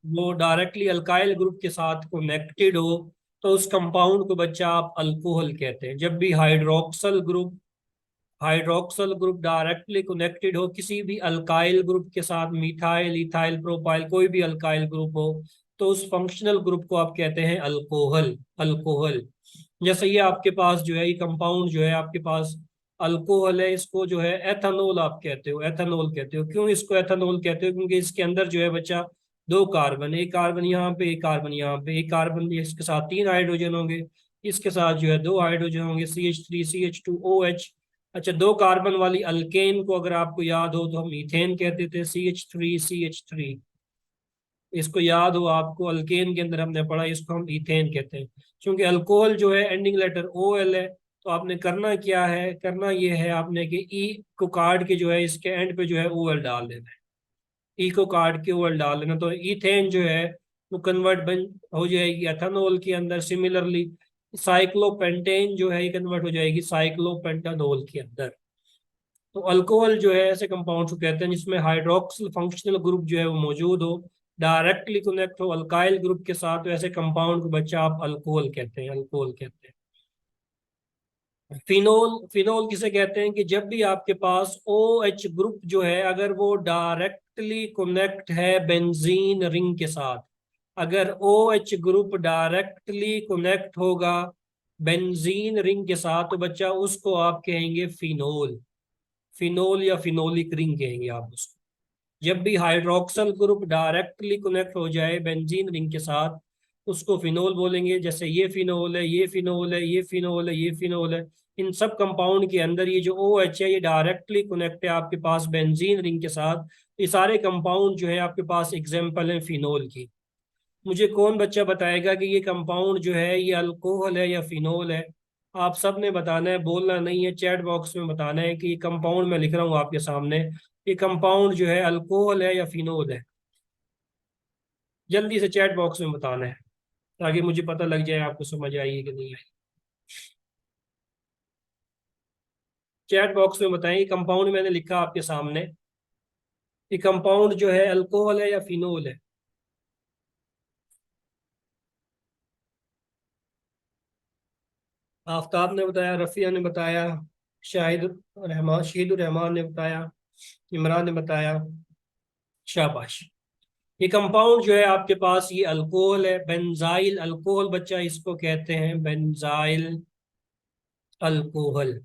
वो directly alkyl group के साथ कनेक्टेड हो तो उस कंपाउंड को बच्चा आप अल्कोहल कहते हैं। जब भी हाइड्रोक्सल ग्रुप डायरेक्टली कनेक्टेड हो किसी भी अल्काइल ग्रुप के साथ, मिथाइल, इथाइल, प्रोपाइल, कोई भी अल्काइल ग्रुप हो, तो उस फंक्शनल ग्रुप को आप कहते हैं अल्कोहल। अल्कोहल जैसे ये आपके पास जो है, ये कंपाउंड जो है आपके पास अल्कोहल है, इसको जो है एथानोल आप कहते हो, एथानोल कहते हो। क्यों इसको एथानोल कहते हो? क्योंकि इसके अंदर जो है बच्चा दो कार्बन, एक कार्बन यहाँ पे, एक कार्बन यहाँ पे, एक कार्बन इसके साथ तीन हाइड्रोजन होंगे, इसके साथ जो है दो हाइड्रोजन होंगे, CH3 CH2OH। अच्छा, दो कार्बन वाली अल्केन को अगर आपको याद हो तो हम ईथेन कहते थे, CH3 CH3। इसको याद हो आपको, अल्केन के अंदर हमने पढ़ा, इसको हम ईथेन कहते हैं। क्योंकि अल्कोहल जो है एंडिंग लेटर OL है, तो आपने करना क्या है, करना ये है आपने कि ई को काट के जो है इसके एंड पे जो है OL डाल देना है। ई को काट के OL डाल देना, तो ईथेन जो है वो कन्वर्ट बन हो जाएगी एथेनॉल के अंदर। सिमिलरली साइक्लोपेंटेन जो है ये कन्वर्ट हो जाएगी साइक्लोपेंटानॉल के अंदर। तो अल्कोहल जो है ऐसे कंपाउंड को कहते हैं जिसमें हाइड्रोक्सिल फंक्शनल ग्रुप जो है वो मौजूद हो, डायरेक्टली कनेक्ट हो अल्काइल ग्रुप के साथ, तो ऐसे कंपाउंड को बच्चा आप अल्कोहल कहते हैं, अल्कोहल कहते हैं। फिनोल, फिनोल किसे कहते हैं कि जब भी आपके पास OH ग्रुप जो है अगर वो डायरेक्टली कनेक्ट है बेंजीन रिंग के साथ, अगर OH ग्रुप डायरेक्टली कनेक्ट होगा बेंजीन रिंग के साथ, तो बच्चा उसको आप कहेंगे फिनोल। फिनोल या फिनोलिक रिंग कहेंगे आप उसको। जब भी हाइड्रोक्सल ग्रुप डायरेक्टली कनेक्ट हो जाए बेंजीन रिंग के साथ, उसको फिनोल बोलेंगे। जैसे ये फिनोल है, ये फिनोल है, ये फिनोल है, ये फिनोल है। इन सब कंपाउंड के अंदर ये जो OH है ये डायरेक्टली कनेक्ट है आपके पास बेंजीन रिंग के साथ। ये सारे कंपाउंड जो है आपके पास एग्जाम्पल है फिनोल की। मुझे कौन बच्चा बताएगा कि ये कंपाउंड जो है ये अल्कोहल है या फिनोल है? आप सब ने बताना है, बोलना नहीं है, चैट बॉक्स में बताना है कि ये कंपाउंड मैं लिख रहा हूँ आपके सामने, ये कंपाउंड जो है अल्कोहल है या फिनोल है। जल्दी से चैट बॉक्स में बताना है ताकि मुझे पता लग जाए आपको समझ आई है कि नहीं आई। चैट बॉक्स में बताएं, ये कंपाउंड मैंने लिखा आपके सामने, ये कंपाउंड जो है अल्कोहल है या फिनोल है? आफ्ताब ने बताया, रफिया ने बताया, शाहिद रहमान, शहीदुर रहमान ने बताया, इमरान ने बताया। शाबाश। ये कंपाउंड जो है आपके पास ये अल्कोहल है, बेंजाइल अल्कोहल बच्चा इसको कहते हैं, बेंजाइल अल्कोहल।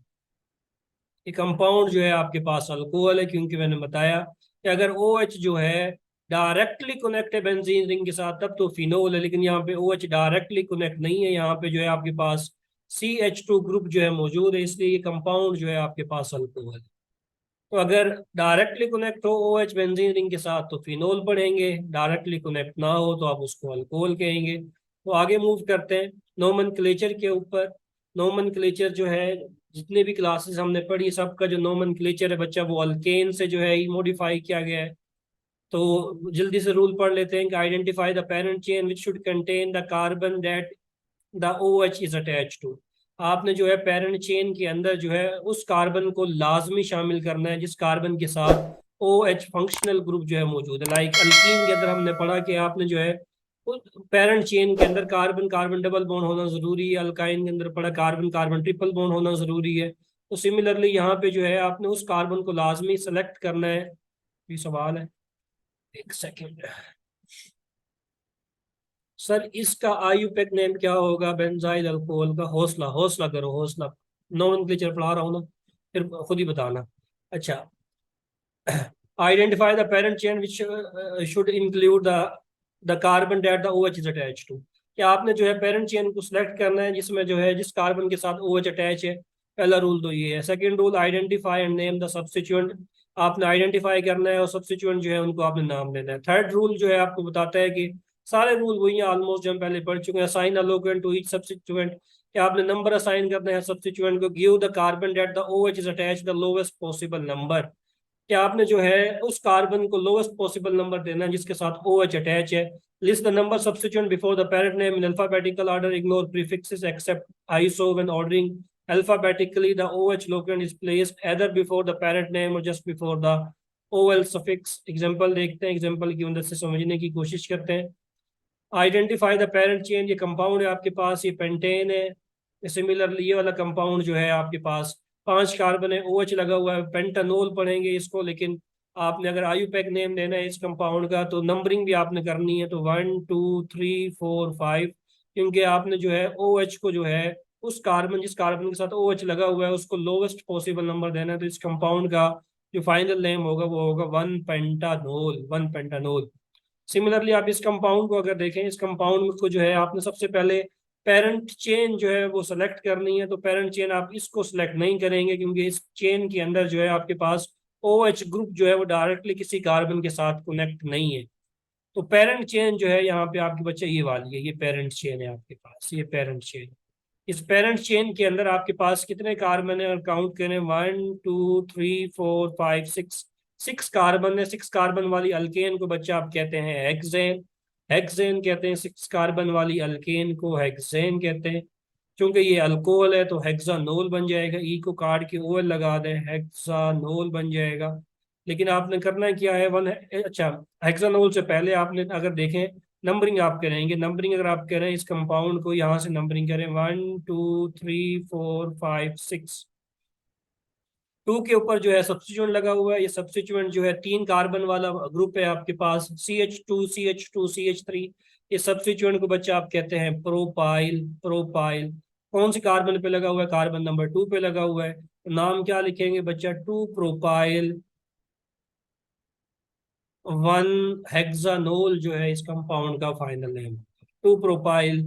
ये कंपाउंड जो है आपके पास अल्कोहल है क्योंकि मैंने बताया कि अगर OH जो है डायरेक्टली कनेक्ट है बेंजीन रिंग के साथ तब तो फिनोल है, लेकिन यहाँ पे OH डायरेक्टली कनेक्ट नहीं है, यहाँ पे जो है आपके पास CH2 ग्रुप जो है मौजूद है, इसलिए ये कंपाउंड जो है आपके पास अल्कोहल है। तो अगर डायरेक्टली कनेक्ट हो OH बेंजीन रिंग के साथ तो फिनोल पढ़ेंगे, डायरेक्टली कनेक्ट ना हो तो आप उसको अल्कोहल कहेंगे। तो आगे मूव करते हैं नोमेनक्लेचर के ऊपर। नोमेनक्लेचर जो है जितने भी क्लासेस हमने पढ़ी सबका जो नोमेनक्लेचर है बच्चा वो अल्केन से जो है मॉडिफाई किया गया है। तो जल्दी से रूल पढ़ लेते हैं कि identify the parent chain which should contain the carbon that the OH is attach to. आपने जो है पेरेंट चेन के अंदर जो है उस कार्बन को लाजमी शामिल करना है जिस कार्बन के साथ OH फंक्शनल ग्रुप जो है मौजूद है। लाइक अल्कीन के अंदर हमने पढ़ा कि आपने जो है पेरेंट चेन के अंदर कार्बन कार्बन डबल बॉन्ड होना जरूरी है, अल्काइन के अंदर पढ़ा कार्बन कार्बन ट्रिपल बॉन्ड होना जरूरी है। तो सिमिलरली यहाँ पे जो है आपने उस कार्बन को लाजमी सेलेक्ट करना है। ये सवाल है, एक सेकेंड सर, इसका आयुपेक नेम क्या होगा बेंजाइल अल्कोहल का? हौसला हौसला करो, हौसला। नोमेनक्लेचर पढ़ा रहा हूँ ना, फिर खुद ही बताना। अच्छा, identify the parent chain which should include the carbon that the OH is attach to. क्या आपने जो है पेरेंट चेन को सिलेक्ट करना है जिसमें जो है जिस कार्बन के साथ OH अटैच है। पहला रूल तो ये है। Second rule, identify and name the substituent. आपने आइडेंटिफाई करना है और सब्स्टिट्यूएंट जो है उनको आपने नाम देना है। थर्ड रूल जो है आपको बताता है कि सारे रूल वही हैं ऑलमोस्ट जो हम पहले पढ़ चुके हैं। असाइन अलोकेंट टू ईच सब्स्टिट्यूएंट, कि आपने नंबर असाइन करना है सब्स्टिट्यूएंट को। Give the carbon that the OH is attach the lowest possible number, कि आपने जो है उस कार्बन को लोवेस्ट पॉसिबल नंबर देना है जिसके साथ OH अटैच है। List the number substituent before the parent name in alphabetical order, ignore prefixes except iso when ordering alphabetically. The OH locant is placed either before the parent name or just before the OL suffix. Example देखते हैं, example की मदद से समझने की कोशिश करते हैं। आइडेंटिफाई द पेरेंट चेन, ये कंपाउंड है आपके पास, ये पेंटेन है। सिमिलरली ये वाला कंपाउंड जो है आपके पास 5 कार्बन है, OH लगा हुआ है, पेंटानोल पढ़ेंगे इसको। लेकिन आपने अगर आयुपैक नेम देना है इस कंपाउंड का तो नंबरिंग भी आपने करनी है, तो 1 2 3 4 5, क्योंकि आपने जो है OH को जो है उस कार्बन, जिस कार्बन के साथ OH लगा हुआ है उसको लोवेस्ट पॉसिबल नंबर देना है। तो इस कंपाउंड का जो फाइनल नेम होगा वो होगा 1 पेंटानोल, 1 पेंटानोल। सिमिलरली आप इस कंपाउंड को अगर देखें, इस कंपाउंड को जो है आपने सबसे पहले पेरेंट चेन जो है वो सेलेक्ट करनी है। तो पेरेंट चेन आप इसको सिलेक्ट नहीं करेंगे क्योंकि इस चेन के अंदर जो है आपके पास OH ग्रुप जो है वो डायरेक्टली किसी कार्बन के साथ कनेक्ट नहीं है। तो पेरेंट चेन जो है यहाँ पे आपके बच्चे ये वाली है, ये पेरेंट चेन है आपके पास, ये पेरेंट चेन। इस पेरेंट चेन के अंदर आपके पास कितने कार्बन है और काउंट करें, 1 2 3 4 5 6, 6 कार्बन है। 6 कार्बन वाली अल्केन को बच्चा आप कहते हैं हेक्सेन, हेक्सेन कहते हैं। 6 कार्बन वाली अल्केन को हेक्सेन कहते हैं। चूंकि ये अल्कोहल है तो हेक्सानोल बन जाएगा, ई को काट के OL लगा दें, हेक्सानोल बन जाएगा। लेकिन आपने करना क्या है, अच्छा, हेक्सानोल से पहले आपने अगर देखें नंबरिंग आप करेंगे, नंबरिंग अगर आप करें इस कंपाउंड को यहाँ से नंबरिंग करें 1 2 3 4 5 6। 2 के ऊपर जो है सब्स्टिट्यूएंट लगा हुआ है, ये सब्स्टिट्यूएंट जो है 3 कार्बन वाला ग्रुप है आपके पास, CH2 CH2 CH3। इस सब्स्टिट्यूएंट को बच्चा आप कहते हैं प्रोपाइल, प्रोपाइल। कौन सी कार्बन पे लगा हुआ है, कार्बन नंबर 2 पे लगा हुआ है। तो नाम क्या लिखेंगे बच्चा, 2 प्रोपाइल 1 हेक्सानोल जो है इस कंपाउंड का फाइनल नेम। 2 प्रोपाइल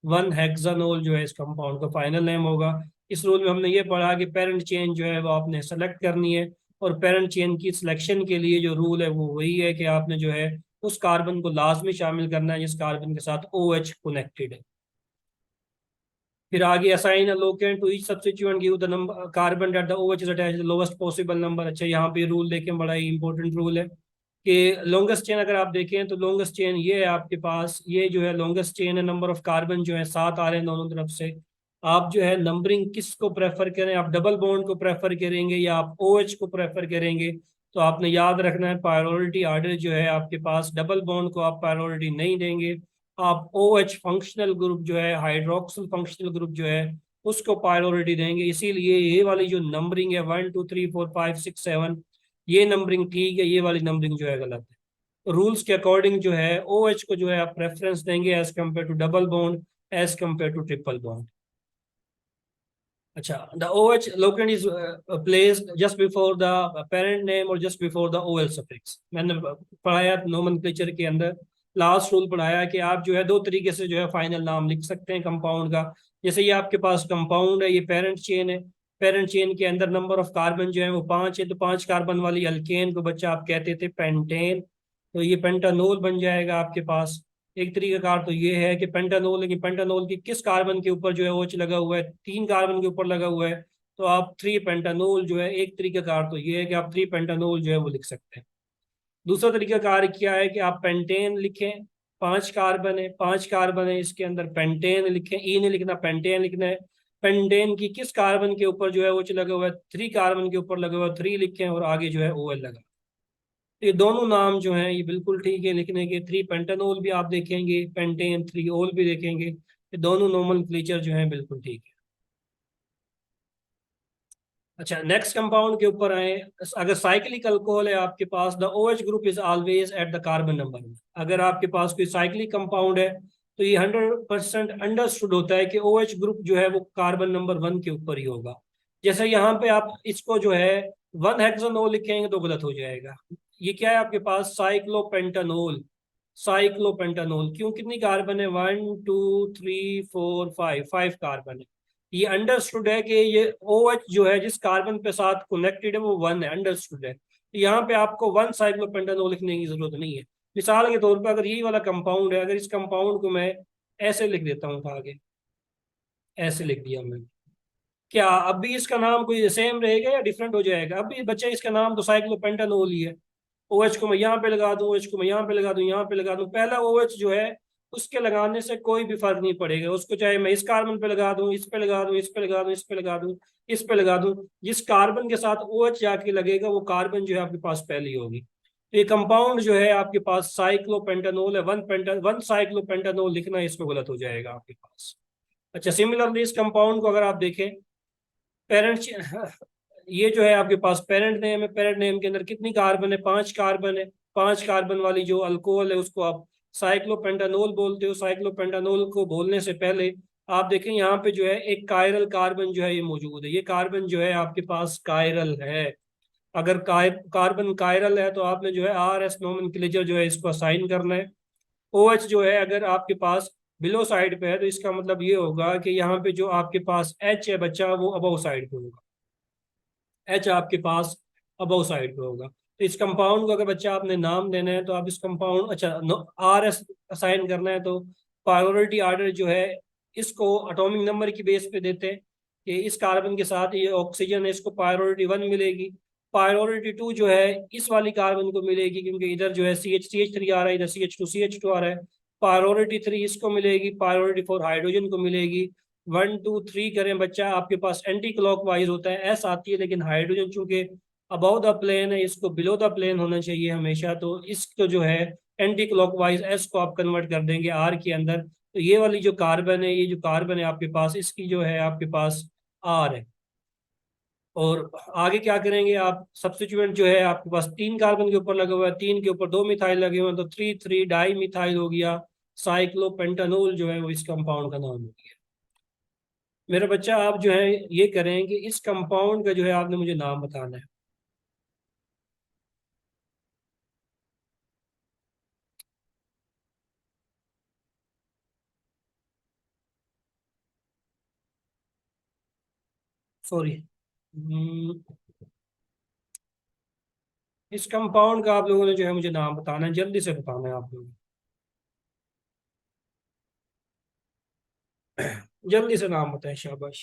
1 हेक्सानोल जो है इस कंपाउंड का फाइनल नेम होगा। इस रूल में हमने ये पढ़ा कि पेरेंट चेन जो है वो आपने सेलेक्ट करनी है, और पेरेंट चेन की सिलेक्शन के लिए जो रूल है वो वही है कि आपने जो है उस कार्बन को लाजमी शामिल करना है जिस कार्बन के साथ OH कनेक्टेड है। फिर आगे assign locant to each substituent give the number carbon that the OH is attached lowest possible number. अच्छा, यहाँ पे रूल देखें, बड़ा ही इंपॉर्टेंट रूल है कि लॉन्गेस्ट चेन अगर आप देखें तो लॉन्गेस्ट चेन ये है आपके पास, ये जो है लॉन्गेस्ट चेन है। नंबर ऑफ कार्बन जो है 7 आ रहे हैं दोनों तरफ से। आप जो है नंबरिंग किस को प्रेफर करें, आप डबल बॉन्ड को प्रेफर करेंगे या आप OH को प्रेफर करेंगे। तो आपने याद रखना है प्रायोरिटी ऑर्डर जो है आपके पास, डबल बॉन्ड को आप प्रायोरिटी नहीं देंगे, आप OH फंक्शनल ग्रुप जो है, हाइड्रोक्सिल फंक्शनल ग्रुप जो है उसको प्रायोरिटी देंगे। इसीलिए ये वाली जो नंबरिंग है 1 2 3 4 5 6 7, ये नंबरिंग ठीक है, ये वाली नंबरिंग जो है गलत है। रूल्स के अकॉर्डिंग जो है OH को जो है आप प्रेफरेंस देंगे as compare to double bond, as compare to triple bond. अच्छा, the OH locant is placed just before the parent name और just before the OL suffix. मैंने पढ़ाया नोमेनक्लेचर के अंदर, लास्ट रूल पढ़ाया कि आप जो है 2 तरीके से जो है फाइनल नाम लिख सकते हैं कंपाउंड का। जैसे ये आपके पास कंपाउंड है, ये पेरेंट चेन है, पेरेंट चेन के अंदर नंबर ऑफ कार्बन जो है वो 5 है, तो 5 कार्बन वाली अल्केन को बच्चा आप कहते थे पेंटेन, तो ये पेंटानोल बन जाएगा आपके पास। एक तरीका कार तो ये है कि पेंटानोल है कि पेंटानोल की किस कार्बन के ऊपर जो है OH लगा हुआ है, 3 कार्बन के ऊपर लगा हुआ है, तो आप 3 पेंटानोल जो है। एक तरीका कार तो ये है कि आप 3 पेंटानोल जो है वो लिख सकते हैं। दूसरा तरीका कार क्या है कि आप पेंटेन लिखें, 5 कार्बन है, 5 कार्बन है, इसके अंदर पेंटेन लिखें, ई नहीं लिखना, पेंटेन लिखना है। पेंटेन की किस कार्बन के ऊपर जो है OH लगा हुआ है, 3 कार्बन के ऊपर लगा हुआ है, 3 लिखें और आगे जो है OL लगा। ये दोनों नाम जो हैं ये बिल्कुल ठीक है लिखने के। 3 पेंटानोल भी आप देखेंगे, पेंटेन 3 ओल भी देखेंगे, ये दोनों नोमेनक्लेचर जो हैं बिल्कुल ठीक है। अच्छा, नेक्स्ट कंपाउंड के ऊपर आए। अगर साइक्लिक अल्कोहल है आपके पास, the OH group is always at the carbon number. अगर आपके पास कोई साइक्लिक कंपाउंड है तो ये 100% अंडरस्टूड होता है कि OH ग्रुप जो है वो कार्बन नंबर 1 के ऊपर ही होगा। जैसे यहाँ पे आप इसको जो है 1 हेक्सानोल लिखेंगे तो गलत हो जाएगा। ये क्या है आपके पास, साइक्लोपेंटानोल, साइक्लोपेंटानोल। क्यों, कितनी कार्बन है, 1 2 3 4 5, 5 कार्बन है। ये अंडरस्टूड है कि ये OH जो है जिस कार्बन पे साथ कनेक्टेड है वो 1 है, अंडरस्टूड है। तो यहाँ पे आपको 1 साइक्लोपेंटानोल लिखने की जरूरत नहीं है। मिसाल के तौर पर अगर यही वाला कंपाउंड है, अगर इस कंपाउंड को मैं ऐसे लिख देता हूँ, आगे ऐसे लिख दिया मैं, क्या अब भी इसका नाम कोई सेम रहेगा या डिफरेंट हो जाएगा? अब भी बच्चे इसका नाम तो साइक्लोपेंटानोल ही है। OH को मैं यहाँ पे लगा दूं, OH को मैं यहाँ पे लगा दूं, यहाँ पे लगा दूं, पहला OH जो है उसके लगाने से कोई भी फर्क नहीं पड़ेगा उसको, चाहे मैं इस कार्बन पे लगा दूं, इस पे लगा दूं, इस पे लगा दूं, इस पे लगा दूं, इस पे लगा दूं, जिस कार्बन के साथ ओ एच जाके लगेगा वो कार्बन जो है आपके पास पहली होगी। तो ये कंपाउंड जो है आपके पास साइक्लोपेंटानोल है, वन साइक्लोपेंटानोल लिखना इसको गलत हो जाएगा आपके पास। अच्छा, सिमिलरली इस कंपाउंड को अगर आप देखें, पेरेंट ये जो है आपके पास पेरेंट नेम है, पेरेंट नेम के अंदर कितनी कार्बन है, 5 कार्बन है। 5 कार्बन वाली जो अल्कोहल है उसको आप साइक्लोपेंटानोल बोलते हो। साइक्लोपेंटानोल को बोलने से पहले आप देखें यहाँ पे जो है एक कायरल कार्बन जो है ये मौजूद है, ये कार्बन जो है आपके पास कायरल है। अगर कार्बन कायरल है तो आपने जो है आर एस नोमेनक्लेचर जो है इसको असाइन करना है। ओ एच जो है अगर आपके पास बिलो साइड पे है तो इसका मतलब ये होगा कि यहाँ पे जो आपके पास एच है बच्चा वो अबव साइड पे होगा। एच आपके पास अबव साइड पे होगा। तो इस कंपाउंड को अगर बच्चा आपने नाम देना है तो आप इस कंपाउंड, अच्छा आर एस असाइन करना है तो प्रायोरिटी ऑर्डर जो है इसको एटॉमिक नंबर की बेस पे देते हैं कि इस कार्बन के साथ ये ऑक्सीजन है इसको प्रायोरिटी 1 मिलेगी। प्रायोरिटी 2 जो है इस वाली कार्बन को मिलेगी क्योंकि इधर जो है CH3 आ रहा है, इधर CH2 आ रहा है। प्रायोरिटी 3 इसको मिलेगी, प्रायोरिटी 4 हाइड्रोजन को मिलेगी। 1 2 3 करें बच्चा, आपके पास एंटी क्लॉकवाइज होता है, एस आती है, लेकिन हाइड्रोजन चूंकि अबाउ द प्लेन है इसको बिलो द प्लेन होना चाहिए हमेशा, तो इसको जो है एंटी क्लॉकवाइज एस को आप कन्वर्ट कर देंगे आर के अंदर। तो ये वाली जो कार्बन है, ये जो कार्बन है आपके पास, इसकी जो है आपके पास आर है। और आगे क्या करेंगे आप, सब्स्टिट्यूएंट जो है आपके पास 3 कार्बन के ऊपर लगा हुआ है, 3 के ऊपर 2 मिथाइल लगे हुए हैं, तो 3 3 डाई मिथाइल हो गया। साइक्लोपेंटानोल जो है वो इस कंपाउंड का नाम हो गया। मेरा बच्चा आप जो है ये करें कि इस कंपाउंड का जो है आपने मुझे नाम बताना है। सॉरी, इस कंपाउंड का आप लोगों ने जो है मुझे नाम बताना है, जल्दी से बताना है आप लोगों ने। जल्दी से नाम बताएं, शाबाश।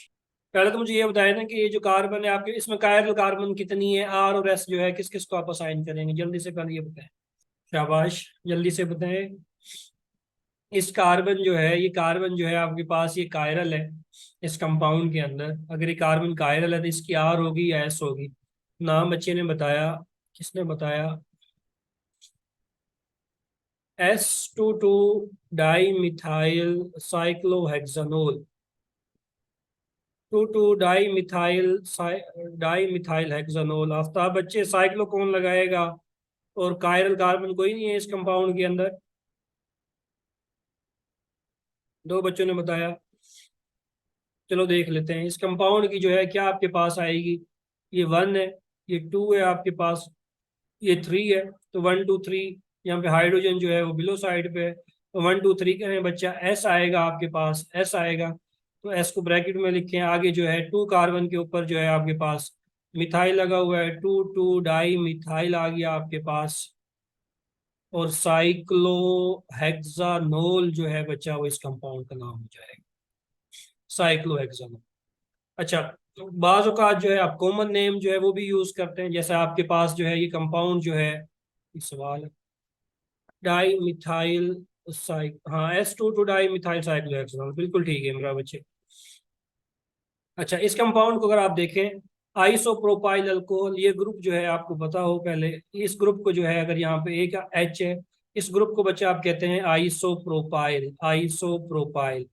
पहले तो मुझे ये बताया ना कि ये जो कार्बन है आपके, इसमें कायरल कार्बन कितनी है, आर और एस जो है किस किस को आप असाइन करेंगे, जल्दी से पहले ये बताएं। शाबाश, जल्दी से बताएं। इस कार्बन जो है, ये कार्बन जो है आपके पास ये कायरल है। इस कंपाउंड के अंदर अगर ये कार्बन कायरल है तो इसकी आर होगी या एस होगी। नाम बच्चे ने बताया, किसने बताया, S 2 2 di methyl cyclohexanol. 2 2 di methyl hexanol. Aftab बच्चे साइक्लो कौन लगाएगा, और कायरल कार्बन कोई नहीं है इस कंपाउंड के अंदर। 2 बच्चों ने बताया। चलो देख लेते हैं इस कंपाउंड की जो है क्या आपके पास आएगी। ये 1 है, ये 2 है आपके पास, ये 3 है। तो 1 2 3, यहाँ पे हाइड्रोजन जो है वो बिलो साइड पे है, तो 1 2 3 करें बच्चा, एस आएगा आपके पास, एस आएगा। तो एस को ब्रैकेट में लिखें, आगे जो है 2 कार्बन के ऊपर जो है आपके पास मिथाइल लगा हुआ है, 2 2 डाई मिथाइल आ गया आपके पास। और साइक्लोहेक्सानोल जो है बच्चा वो इस कंपाउंड का नाम हो जाएगा, साइक्लोहेक्सानोल। अच्छा, तो बाज औकात जो है आप कॉमन नेम जो है वो भी यूज करते हैं, जैसे आपके पास जो है ये कंपाउंड जो है, एक सवाल है, डाई मिथाइल साइक, हाँ S 2 2 डाई मिथाइल साइक्लोहेक्सानोल, बिल्कुल ठीक है मेरा बच्चे। अच्छा, इस कंपाउंड को अगर आप देखें, आइसोप्रोपाइल अल्कोहल, ये ग्रुप जो है आपको पता हो पहले, इस ग्रुप को जो है अगर यहाँ पे एक एच है, इस ग्रुप को बच्चे आप कहते हैं आइसोप्रोपाइल, आइसोप्रोपाइल।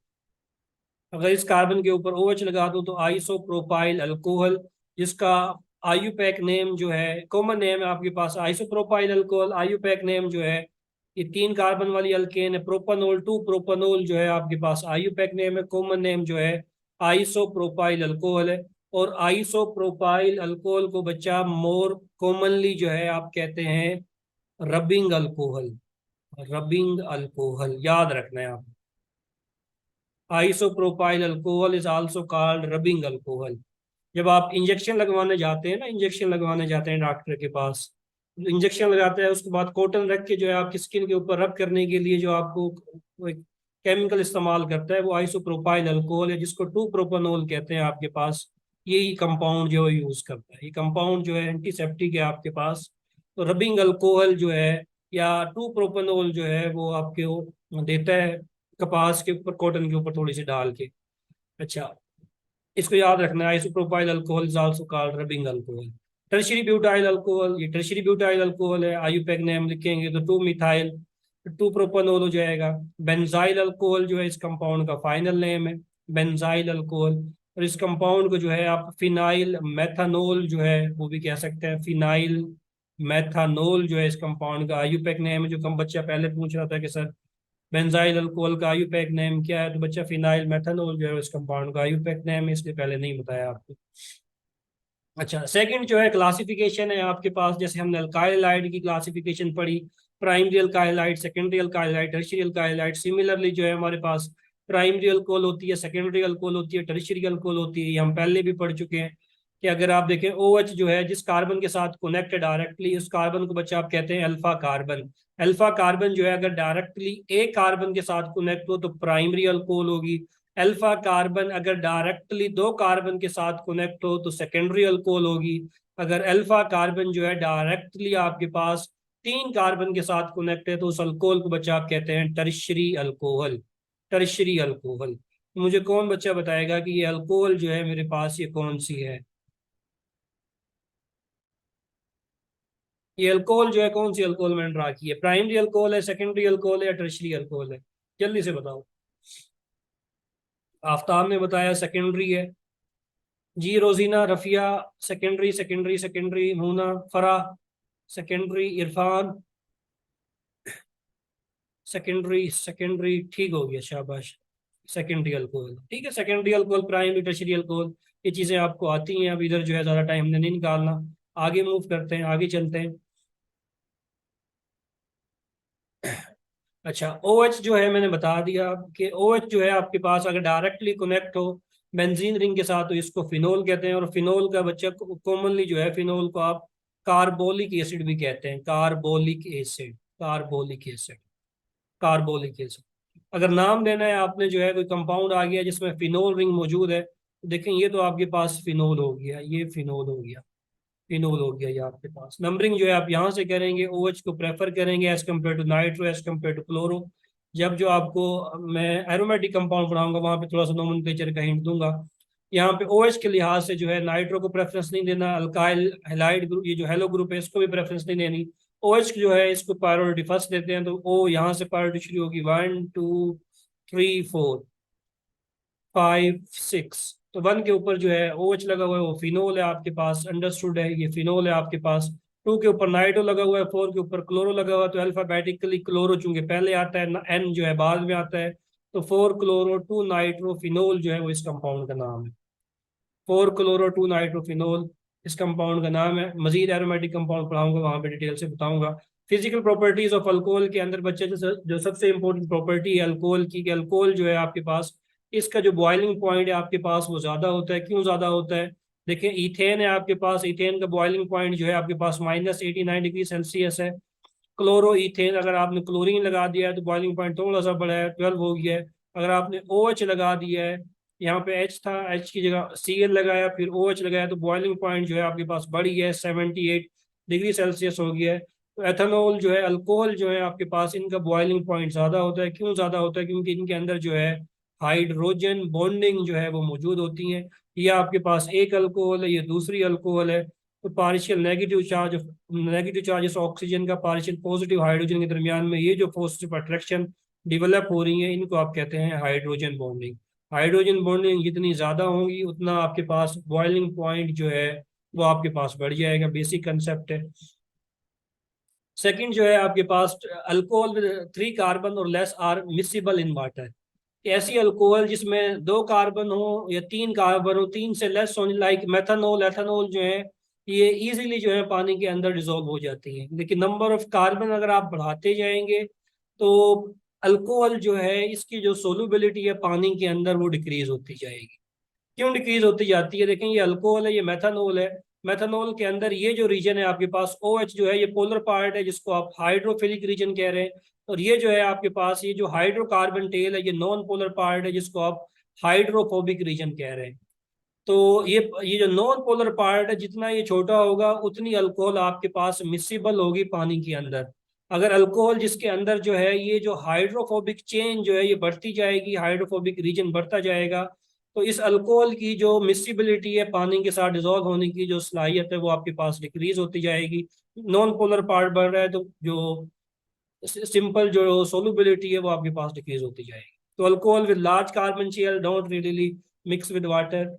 अगर इस कार्बन के ऊपर ओ एच लगा दो तो आइसोप्रोपाइल अल्कोहल, जिसका आयुपैक नेम जो है, कॉमन नेम है आपके पास आइसोप्रोपाइल अल्कोहल, आयुपैक नेम जो है, ये 3 कार्बन वाली अल्केन है, प्रोपानोल 2 प्रोपानोल जो है आपके पास आयुपैक नेम है, कॉमन नेम जो है आइसोप्रोपाइल अल्कोहल है। और आइसोप्रोपाइल अल्कोहल को बच्चा मोर कॉमनली जो है आप कहते हैं रबिंग अल्कोहल, रबिंग अल्कोहल याद रखना है आप। Isopropyl alcohol is also called rubbing alcohol. जब आप इंजेक्शन लगवाने जाते हैं ना, इंजेक्शन लगवाने जाते हैं डॉक्टर के पास, इंजेक्शन लगाते हैं उसके बाद कॉटन रख के जो है आपकी स्किन के ऊपर रब करने के लिए जो आपको वो एक केमिकल इस्तेमाल करता है वो आइसोप्रोपाइल अल्कोहल है, जिसको 2 प्रोपानोल कहते हैं आपके पास। यही कंपाउंड जो है यूज करता है, ये कंपाउंड जो है एंटीसेप्टिक है आपके पास। तो रबिंग अल्कोहल जो है या 2 प्रोपेनॉल जो है वो आपके वो देता है कपास के ऊपर, कॉटन के ऊपर थोड़ी सी डाल के। अच्छा, इसको याद रखना है, isopropyl alcohol is also called rubbing alcohol. Tertiary butyl alcohol, ये टर्शियरी ब्यूटाइल अल्कोहल है, आईयूपैक नेम लिखेंगे तो 2 मिथाइल 2 प्रोपेनॉल हो जाएगा। बेंजाइल अल्कोहल जो है इस कंपाउंड का फाइनल नेम है, बेंजाइल अल्कोहल। और इस कंपाउंड को जो है आप फिनाइल मेथानोल जो है वो भी कह सकते हैं, फिनाइल मेथानोल जो है इस कंपाउंड का आईयूपैक नेम है। जो कम बच्चा पहले पूछ रहा था कि सर बेंजाइल अल्कोहल का आईयूपैक नेम क्या है, तो बच्चा फिनाइल मेथानोल जो है इस कंपाउंड का आईयूपैक नेम है, इसलिए पहले नहीं बताया आपको। अच्छा, सेकंड जो है क्लासिफिकेशन है आपके पास, जैसे हमने अल्काइल हाइड की क्लासिफिकेशन पढ़ी, primary alkyl hide, secondary alkyl hide, tertiary alkyl hide. Similarly जो है हमारे पास प्राइमरी अल्कोहल होती है, सेकेंडरी अल्कोहल होती है, टर्शियरी अल्कोहल होती है। ये हम पहले भी पढ़ चुके हैं कि अगर आप देखें OH जो है जिस कार्बन के साथ कनेक्ट डायरेक्टली, उस कार्बन को बच्चा आप कहते हैं अल्फा कार्बन। अल्फा कार्बन जो है अगर डायरेक्टली एक कार्बन के साथ कनेक्ट हो तो प्राइमरी अल्कोहल होगी। अल्फा कार्बन अगर डायरेक्टली 2 कार्बन के साथ कनेक्ट हो तो सेकेंडरी अल्कोहल होगी। अगर अल्फा कार्बन जो है डायरेक्टली आपके पास 3 कार्बन के साथ कनेक्ट है तो उस अल्कोहल को बच्चा आप कहते हैं टर्शरी अल्कोहल। Tertiary alcohol. मुझे कौन बच्चा बताएगा कि ये अल्कोहल जो है मेरे पास ये कौन सी है? ये अल्कोहल जो है कौन सी अल्कोहल मैंने ड्रा की है? प्राइमरी अल्कोहल है, सेकेंडरी अल्कोहल है, या टर्शरी अल्कोहल है? जल्दी से बताओ। आफ्ताब ने बताया सेकेंडरी है। जी Rozina, Rafia secondary, secondary, secondary. Moona, Farah secondary, Irfan secondary, secondary. ठीक हो गया, शाबाश। सेकेंडरी अल्कोहल ठीक है, secondary alcohol, primary, tertiary alcohol, ये चीजें आपको आती हैं। अब इधर जो है ज्यादा टाइम नहीं निकालना, आगे मूव करते हैं, आगे चलते हैं। अच्छा, OH जो है मैंने बता दिया कि OH जो है आपके पास अगर डायरेक्टली कनेक्ट हो बेंजीन रिंग के साथ तो इसको फिनोल कहते हैं। और फिनोल का बच्चा कॉमनली जो है फिनोल को आप कार्बोलिक एसिड भी कहते हैं, carbolic acid, carbolic acid, carbolic acid. अगर नाम लेना है आपने, जो है कोई कंपाउंड आ गया जिसमें फिनोल रिंग मौजूद है, तो देखें ये तो आपके पास फिनोल हो गया, ये फिनोल हो गया, फिनोल हो गया ये आपके पास। नंबरिंग जो है आप यहाँ से करेंगे, OH को प्रेफर करेंगे as compare to nitro, as compare to chloro. जब जो आपको मैं एरोमेटिक कंपाउंड पढ़ाऊंगा वहाँ पे थोड़ा सा नोमेनक्लेचर का हिंट दूंगा। यहाँ पे OH के लिहाज से जो है नाइट्रो को प्रेफरेंस नहीं देना, अल्काइल हैलाइड ग्रुप, ये जो हेलो ग्रुप है इसको भी प्रेफरेंस नहीं देनी। OH जो है इसको प्रायोरिटी फर्स्ट देते हैं, तो O यहाँ से प्रायोरिटी शुरू होगी, 1 2 3 4 5 6। तो 1 के ऊपर जो है OH लगा हुआ है वो फिनोल है आपके पास, अंडरस्टूड है, ये फिनोल है आपके पास। 2 के ऊपर नाइट्रो लगा हुआ है, 4 के ऊपर क्लोरो लगा हुआ है। तो अल्फाबेटिकली क्लोरो चूंकि पहले आता है, N जो है बाद में आता है, तो 4 क्लोरो 2 नाइट्रो फिनोल जो है वो इस कंपाउंड का नाम है। 4 क्लोरो 2 नाइट्रोफिनोल इस कंपाउंड का नाम है। मजीद एरोमेटिक कंपाउंड पढ़ाऊंगा वहां पे डिटेल से बताऊंगा। फिजिकल प्रॉपर्टीज ऑफ अल्कोहल के अंदर बच्चे जो सबसे इंपॉर्टेंट प्रॉपर्टी है अल्कोहल की, कि अल्कोहल जो है आपके पास इसका जो बॉइलिंग पॉइंट है आपके पास वो ज्यादा होता है। क्यों ज्यादा होता है? देखिए इथेन है आपके पास, इथेन का बॉइलिंग पॉइंट जो है आपके पास -89 डिग्री सेल्सियस है। क्लोरो इथेन अगर आपने क्लोरीन लगा दिया है तो बॉइलिंग पॉइंट थोड़ा सा बढ़ा है, 12 हो गया है। अगर आपने OH लगा दिया है, यहाँ पे H था, H की जगह Cl लगाया फिर OH लगाया, तो बॉइलिंग पॉइंट जो है आपके पास बढ़ गया है, 78 डिग्री सेल्सियस हो गया है। तो एथेनॉल जो है, अल्कोहल जो है आपके पास, इनका बॉइलिंग पॉइंट ज़्यादा होता है। क्यों ज़्यादा होता है? क्योंकि इनके अंदर जो है हाइड्रोजन बॉन्डिंग जो है वो मौजूद होती है। ये आपके पास एक अल्कोहल है, ये दूसरी अल्कोहल है। तो पार्शियल नेगेटिव चार्जेस ऑक्सीजन का पार्शियल पॉजिटिव हाइड्रोजन के दरमियान में ये जो फोर्स ऑफ अट्रैक्शन डेवलप हो रही है, इनको आप कहते हैं हाइड्रोजन बॉन्डिंग। हाइड्रोजन बॉन्डिंग जितनी ज्यादा होंगी उतना आपके पास बॉइलिंग पॉइंट जो है वो आपके पास बढ़ जाएगा। बेसिक कंसेप्ट है। सेकंड जो है आपके पास अल्कोहल विद 3 कार्बन और less are miscible in water. ऐसी अल्कोहल जिसमें 2 कार्बन हो या 3 कार्बन हो, 3 से लेस हो, लाइक मेथनॉल, एथेनॉल जो है ये इजीली जो है पानी के अंदर डिजोल्व हो जाती हैं। लेकिन नंबर ऑफ कार्बन अगर आप बढ़ाते जाएंगे तो अल्कोहल जो है इसकी जो सोलुबिलिटी है पानी के अंदर वो डिक्रीज होती जाएगी। क्यों डिक्रीज होती जाती है? देखें ये अल्कोहल है, ये मेथनॉल है। मेथनॉल के अंदर ये जो रीजन है आपके पास OH जो है ये पोलर पार्ट है जिसको आप हाइड्रोफिलिक रीजन कह रहे हैं। और ये जो है आपके पास ये जो हाइड्रोकार्बन टेल है ये नॉन पोलर पार्ट है जिसको आप हाइड्रोफोबिक रीजन कह रहे हैं। तो ये जो नॉन पोलर पार्ट है जितना ये छोटा होगा उतनी अल्कोहल आपके पास मिसिबल होगी पानी के अंदर। अगर अल्कोहल जिसके अंदर जो है ये जो हाइड्रोफोबिक चेन जो है ये बढ़ती जाएगी, हाइड्रोफोबिक रीजन बढ़ता जाएगा, तो इस अल्कोहल की जो मिसिबिलिटी है, पानी के साथ डिजोल्व होने की जो सलाहियत है वो आपके पास डिक्रीज होती जाएगी। नॉन पोलर पार्ट बढ़ रहा है तो जो सिंपल जो सोलुबिलिटी है वो आपके पास डिक्रीज होती जाएगी। तो alcohol with large carbon shell don't really mix with water.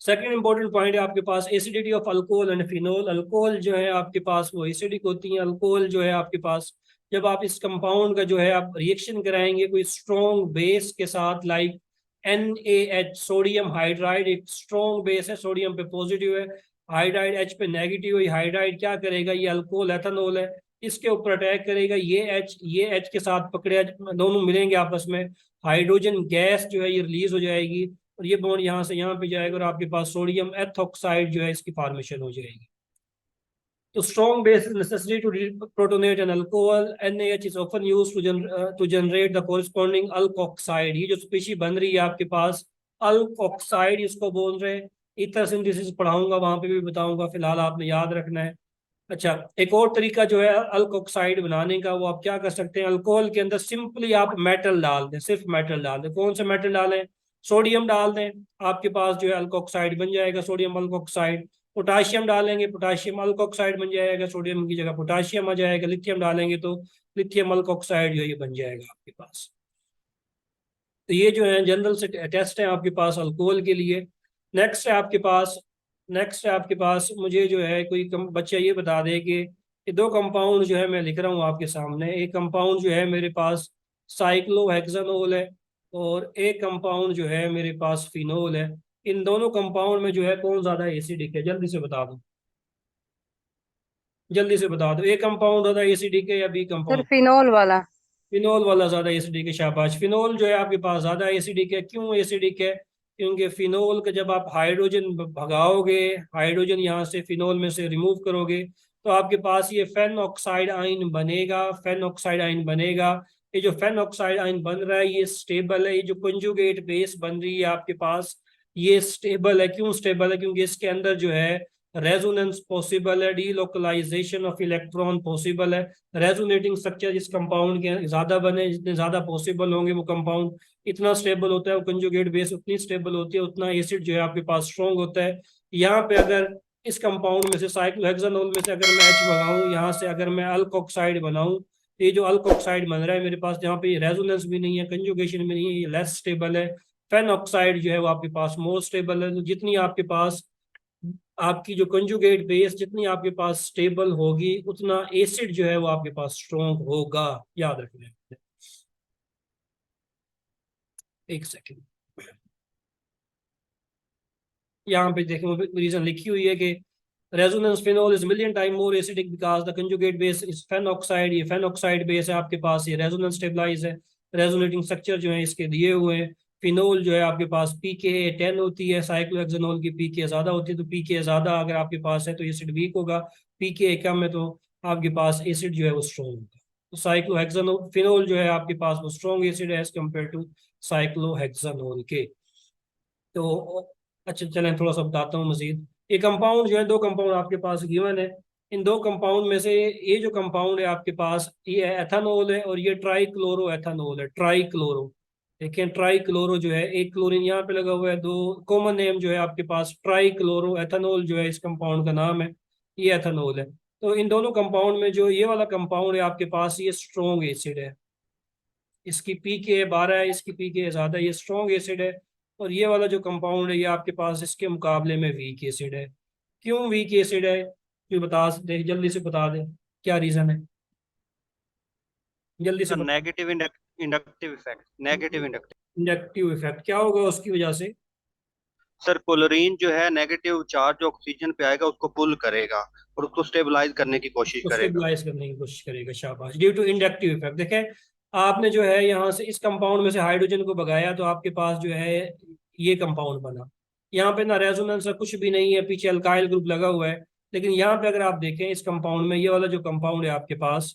Second important point है आपके पास acidity of alcohol and phenol. Alcohol जो है आपके पास वो एसिडिक होती है। अल्कोहल जो है आपके पास जब आप इस कंपाउंड का जो है आप रिएक्शन कराएंगे कोई स्ट्रॉन्ग बेस के साथ, लाइक NaH सोडियम हाइड्राइड एक स्ट्रॉन्ग बेस है, सोडियम पे पॉजिटिव है, हाइड्राइड H पे नेगेटिव है। हाइड्राइड क्या करेगा, ये अल्कोहल एथेनॉल है, इसके ऊपर अटैक करेगा। ये H के साथ पकड़े, दोनों मिलेंगे आपस में, हाइड्रोजन गैस जो है ये रिलीज हो जाएगी और ये बॉन्ड यहाँ से यहाँ पे जाएगा और आपके पास सोडियम एथोक्साइड जो है इसकी फॉर्मेशन हो जाएगी। तो strong base is necessary to protonate an alcohol. NaH is often used to generate the corresponding alkoxide. ये जो स्पीशी बन रही है आपके पास अल्कोक्साइड इसको बोल रहे हैं। इथर सिंथेसिस पढ़ाऊंगा, वहां पे भी बताऊंगा, फिलहाल आपने याद रखना है। अच्छा, एक और तरीका जो है अल्कोक्साइड बनाने का, वो आप क्या कर सकते हैं, अल्कोहल के अंदर सिंपली आप मेटल डाल दें, सिर्फ मेटल डाल दें। कौन सा मेटल डालें, सोडियम डाल दें, आपके पास जो है अल्कोक्साइड बन जाएगा, सोडियम अल्कोक्साइड। पोटाशियम डालेंगे, पोटाशियम अल्कोक्साइड बन जाएगा, सोडियम की जगह पोटाशियम आ जाएगा। लिथियम डालेंगे तो लिथियम अल्कोक्साइड जो है ये बन जाएगा आपके पास। तो ये जो है जनरल से टेस्ट है आपके पास अल्कोहल के लिए। नेक्स्ट है आपके पास नेक्स्ट है आपके पास मुझे जो है कोई बच्चा ये बता दे कि ये दो कंपाउंड जो है मैं लिख रहा हूँ आपके सामने। एक कंपाउंड जो है मेरे पास साइक्लोहेक्सानोल है और एक कंपाउंड जो है मेरे पास फिनोल है। इन दोनों कंपाउंड में जो है कौन ज्यादा एसिडिक है, जल्दी से बता दो, जल्दी से बता दो, एक कंपाउंड ज्यादा एसिडिक है या बी सर कंपाउंड। फिनोल वाला। फिनोल वाला ज्यादा एसिडिक है, शाबाश। फिनोल जो है आपके पास ज्यादा एसिडिक है। क्यों एसिडिक है, क्योंकि फिनोल का जब आप हाइड्रोजन भगाओगे, हाइड्रोजन यहाँ से फिनोल में से रिमूव करोगे, तो आपके पास ये फेन ऑक्साइड आयन बनेगा, फेन ऑक्साइड आयन बनेगा। ये जो फेन ऑक्साइड आयन बन रहा है ये स्टेबल है। ये जो कंजुगेट बेस बन रही है आपके पास ये स्टेबल है। क्यों स्टेबल है, क्योंकि इसके अंदर जो है रेजोनेंस पॉसिबल है, डीलोकलाइजेशन ऑफ इलेक्ट्रॉन पॉसिबल है। रेजोनेटिंग स्ट्रक्चर जिस कंपाउंड के ज्यादा बने, जितने ज्यादा पॉसिबल होंगे वो कंपाउंड इतना स्टेबल होता है, वो कंजुगेट बेस उतनी स्टेबल होती है, उतना एसिड जो है आपके पास स्ट्रॉन्ग होता है। यहाँ पे अगर इस कंपाउंड में से साइक्लोहेक्सानोल में से अगर मैं H भगाऊं, यहाँ से अगर मैं अल्कोक्साइड बनाऊं, तो ये जो अल्कोक्साइड बन रहा है मेरे पास, जहाँ पे रेजोनेंस भी नहीं है, कंजुगेशन भी नहीं है, ये लेस स्टेबल है। फेन ऑक्साइड जो है वो आपके पास मोर स्टेबल है। तो जितनी आपके पास आपकी जो कंजुगेट बेस जितनी आपके पास स्टेबल होगी उतना एसिड जो है वो आपके पास स्ट्रॉन्ग होगा, याद रखना है। एक सेकेंड, यहाँ पे देखें रीजन लिखी हुई है कि resonance phenol is million time more acidic because the conjugate base is fan oxide. ये फेन ऑक्साइड बेस है आपके पास, ये रेजोनेंस स्टेबलाइज है। रेजोनेटिंग स्ट्रक्चर जो है इसके दिए हुए हैं। फिनोल जो है आपके पास pKa 10 होती है, साइक्लोहेक्सानोल की pKa ज्यादा होती है। तो pKa ज्यादा अगर आपके पास है तो एसिड वीक होगा, pKa कम है तो आपके पास एसिड जो है वो स्ट्रॉन्ग होगा। तो साइक्लोहेक्सानोल फिनोल जो है आपके पास वो स्ट्रॉन्ग एसिड है एज कम्पेयर टू साइक्लोहेक्सानोल के। तो अच्छा चलें थोड़ा सा बताता हूँ मजीद। ये कंपाउंड जो है दो कंपाउंड आपके पास गिवन है। इन दो कंपाउंड में से ये जो कंपाउंड है आपके पास ये एथानोल है और ये ट्राई क्लोरो एथानोल है, ट्राई क्लोरो। देखें ट्राई क्लोरो जो है, एक क्लोरीन यहाँ पे लगा हुआ है, दो कॉमन नेम जो है आपके पास ट्राई क्लोरो एथानोल जो है इस कंपाउंड का नाम है, ये एथानोल है। तो इन दोनों कंपाउंड में जो ये वाला कंपाउंड है आपके पास ये स्ट्रॉन्ग एसिड है, इसकी pKa 12 है, इसकी pKa ज्यादा, ये स्ट्रॉन्ग एसिड है। और ये वाला जो कंपाउंड है ये आपके पास इसके मुकाबले में वीक एसिड है। क्यों वीक एसिड है, क्यों बता दे, जल्दी से बता दे, क्या रीजन है, जल्दी से सर बता। Negative inductive effect, negative inductive. Inductive effect क्या होगा उसकी वजह से, सर क्लोरीन जो है नेगेटिव चार्ज ऑक्सीजन पे आएगा उसको पुल करेगा और उसको स्टेबलाइज करने की कोशिश उसको करेगा। स्टेबलाइज करने की कोशिश करेगा, शाबाश। Due to inductive effect. देखें आपने जो है यहाँ से इस कंपाउंड में से हाइड्रोजन को भगाया तो आपके पास जो है ये कंपाउंड बना। यहाँ पे ना रेजोनेंस कुछ भी नहीं है, पीछे अल्काइल ग्रुप लगा हुआ है। लेकिन यहाँ पे अगर आप देखें इस कंपाउंड में, ये वाला जो कंपाउंड है आपके पास,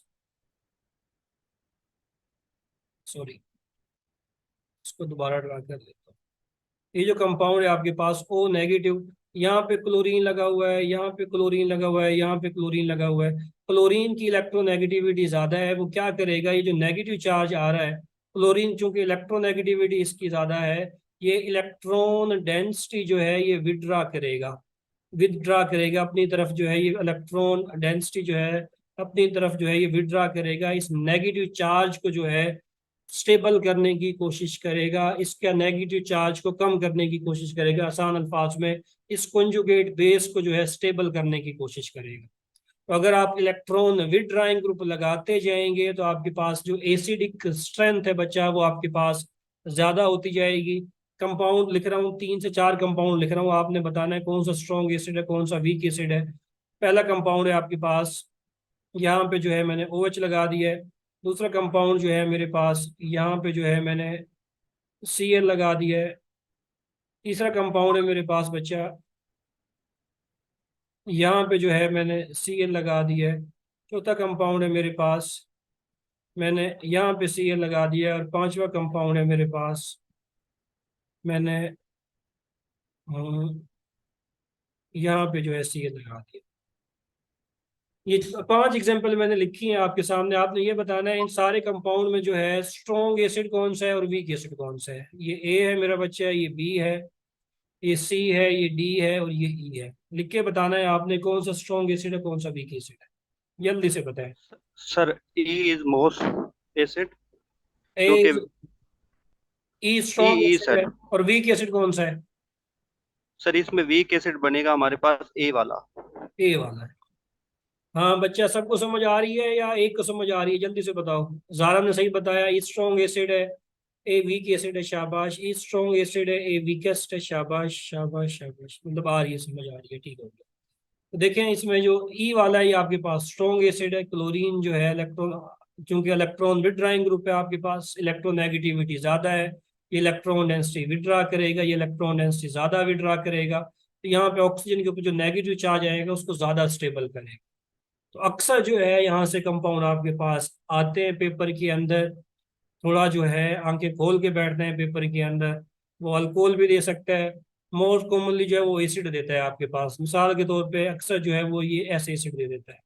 सॉरी इसको दोबारा ड्रा कर लेता हूँ। ये जो कंपाउंड है आपके पास ओ नेगेटिव, यहाँ पे क्लोरीन लगा हुआ है, यहाँ पे क्लोरीन लगा हुआ है, यहाँ पे क्लोरीन लगा हुआ है। क्लोरीन की इलेक्ट्रोनेगेटिविटी ज़्यादा है, वो क्या करेगा, ये जो नेगेटिव चार्ज आ रहा है, क्लोरीन चूंकि इलेक्ट्रोनेगेटिविटी इसकी ज़्यादा है, ये इलेक्ट्रॉन डेंसिटी जो है ये विदड्रा करेगा अपनी तरफ, जो है ये इलेक्ट्रॉन डेंसिटी जो है अपनी तरफ जो है ये विदड्रा करेगा, इस नेगेटिव चार्ज को जो है स्टेबल करने की कोशिश करेगा, इसका नेगेटिव चार्ज को कम करने की कोशिश करेगा, आसान अल्फाज में इस कंजुगेट बेस को जो है स्टेबल करने की कोशिश करेगा। तो अगर आप इलेक्ट्रॉन विदड्राइंग ग्रुप लगाते जाएंगे तो आपके पास जो एसिडिक स्ट्रेंथ है बच्चा वो आपके पास ज्यादा होती जाएगी। कंपाउंड लिख रहा हूँ, 3 से 4 कंपाउंड लिख रहा हूँ, आपने बताना है कौन सा स्ट्रॉन्ग एसिड है कौन सा वीक एसिड है। पहला कंपाउंड है आपके पास, यहाँ पे जो है मैंने OH लगा दिया है। दूसरा कंपाउंड जो है मेरे पास यहाँ पे जो है मैंने Cl लगा दिया है। तीसरा कंपाउंड है मेरे पास बच्चा, यहाँ पे जो है मैंने Cl लगा दिया है। चौथा कंपाउंड है मेरे पास, मैंने यहाँ पे Cl लगा दिया है। और पांचवा कंपाउंड है मेरे पास, मैंने यहाँ पे जो है Cl लगा दिया। ये 5 एग्जांपल मैंने लिखी हैं आपके सामने, आपने ये बताना है इन सारे कंपाउंड में जो है स्ट्रॉन्ग एसिड कौन सा है और वीक एसिड कौन सा है। ये ए है मेरा बच्चा, ये बी है, ये सी है, ये डी है और ये ई है। लिख के बताना है आपने कौन सा स्ट्रॉन्ग एसिड है कौन सा वीक एसिड है, जल्दी से बताएं। Sir E is most acid, A, क्योंकि E E strong E acid sir. है और वीक एसिड कौन सा है। सर इसमें वीक एसिड बनेगा हमारे पास ए वाला। ए वाला है। हाँ बच्चा, सबको समझ आ रही है या एक को समझ आ रही है, जल्दी से बताओ। जारा ने सही बताया, ई स्ट्रॉन्ग एसिड है, ए वीक एसिड है, शाबाश। ई स्ट्रॉन्ग एसिड है, ए वीकेस्ट है, शाबाश शाबाश शाबाश, मतलब आ रही है, समझ आ रही है, ठीक हो गया। तो देखें इसमें जो ई वाला है ये आपके पास स्ट्रॉन्ग एसिड है। क्लोरीन जो है इलेक्ट्रॉन, चूंकि इलेक्ट्रॉन विड्राइंग ग्रुप है आपके पास, इलेक्ट्रोनेगेटिविटी ज्यादा है, ये इलेक्ट्रॉन डेंसिटी विड्रा करेगा, ये इलेक्ट्रॉन डेंसिटी ज्यादा विड्रा करेगा, तो यहाँ पे ऑक्सीजन के ऊपर जो नेगेटिव चार्ज आएगा उसको ज्यादा स्टेबल करेगा। तो अक्सर जो है यहाँ से कंपाउंड आपके पास आते हैं पेपर के अंदर, थोड़ा जो है आंखें खोल के बैठते हैं पेपर के अंदर। वो अल्कोहल भी दे सकता है, मोस्ट कॉमनली जो है वो एसिड देता है आपके पास, मिसाल के तौर पे अक्सर जो है वो ये ऐसे एसिड दे देता है।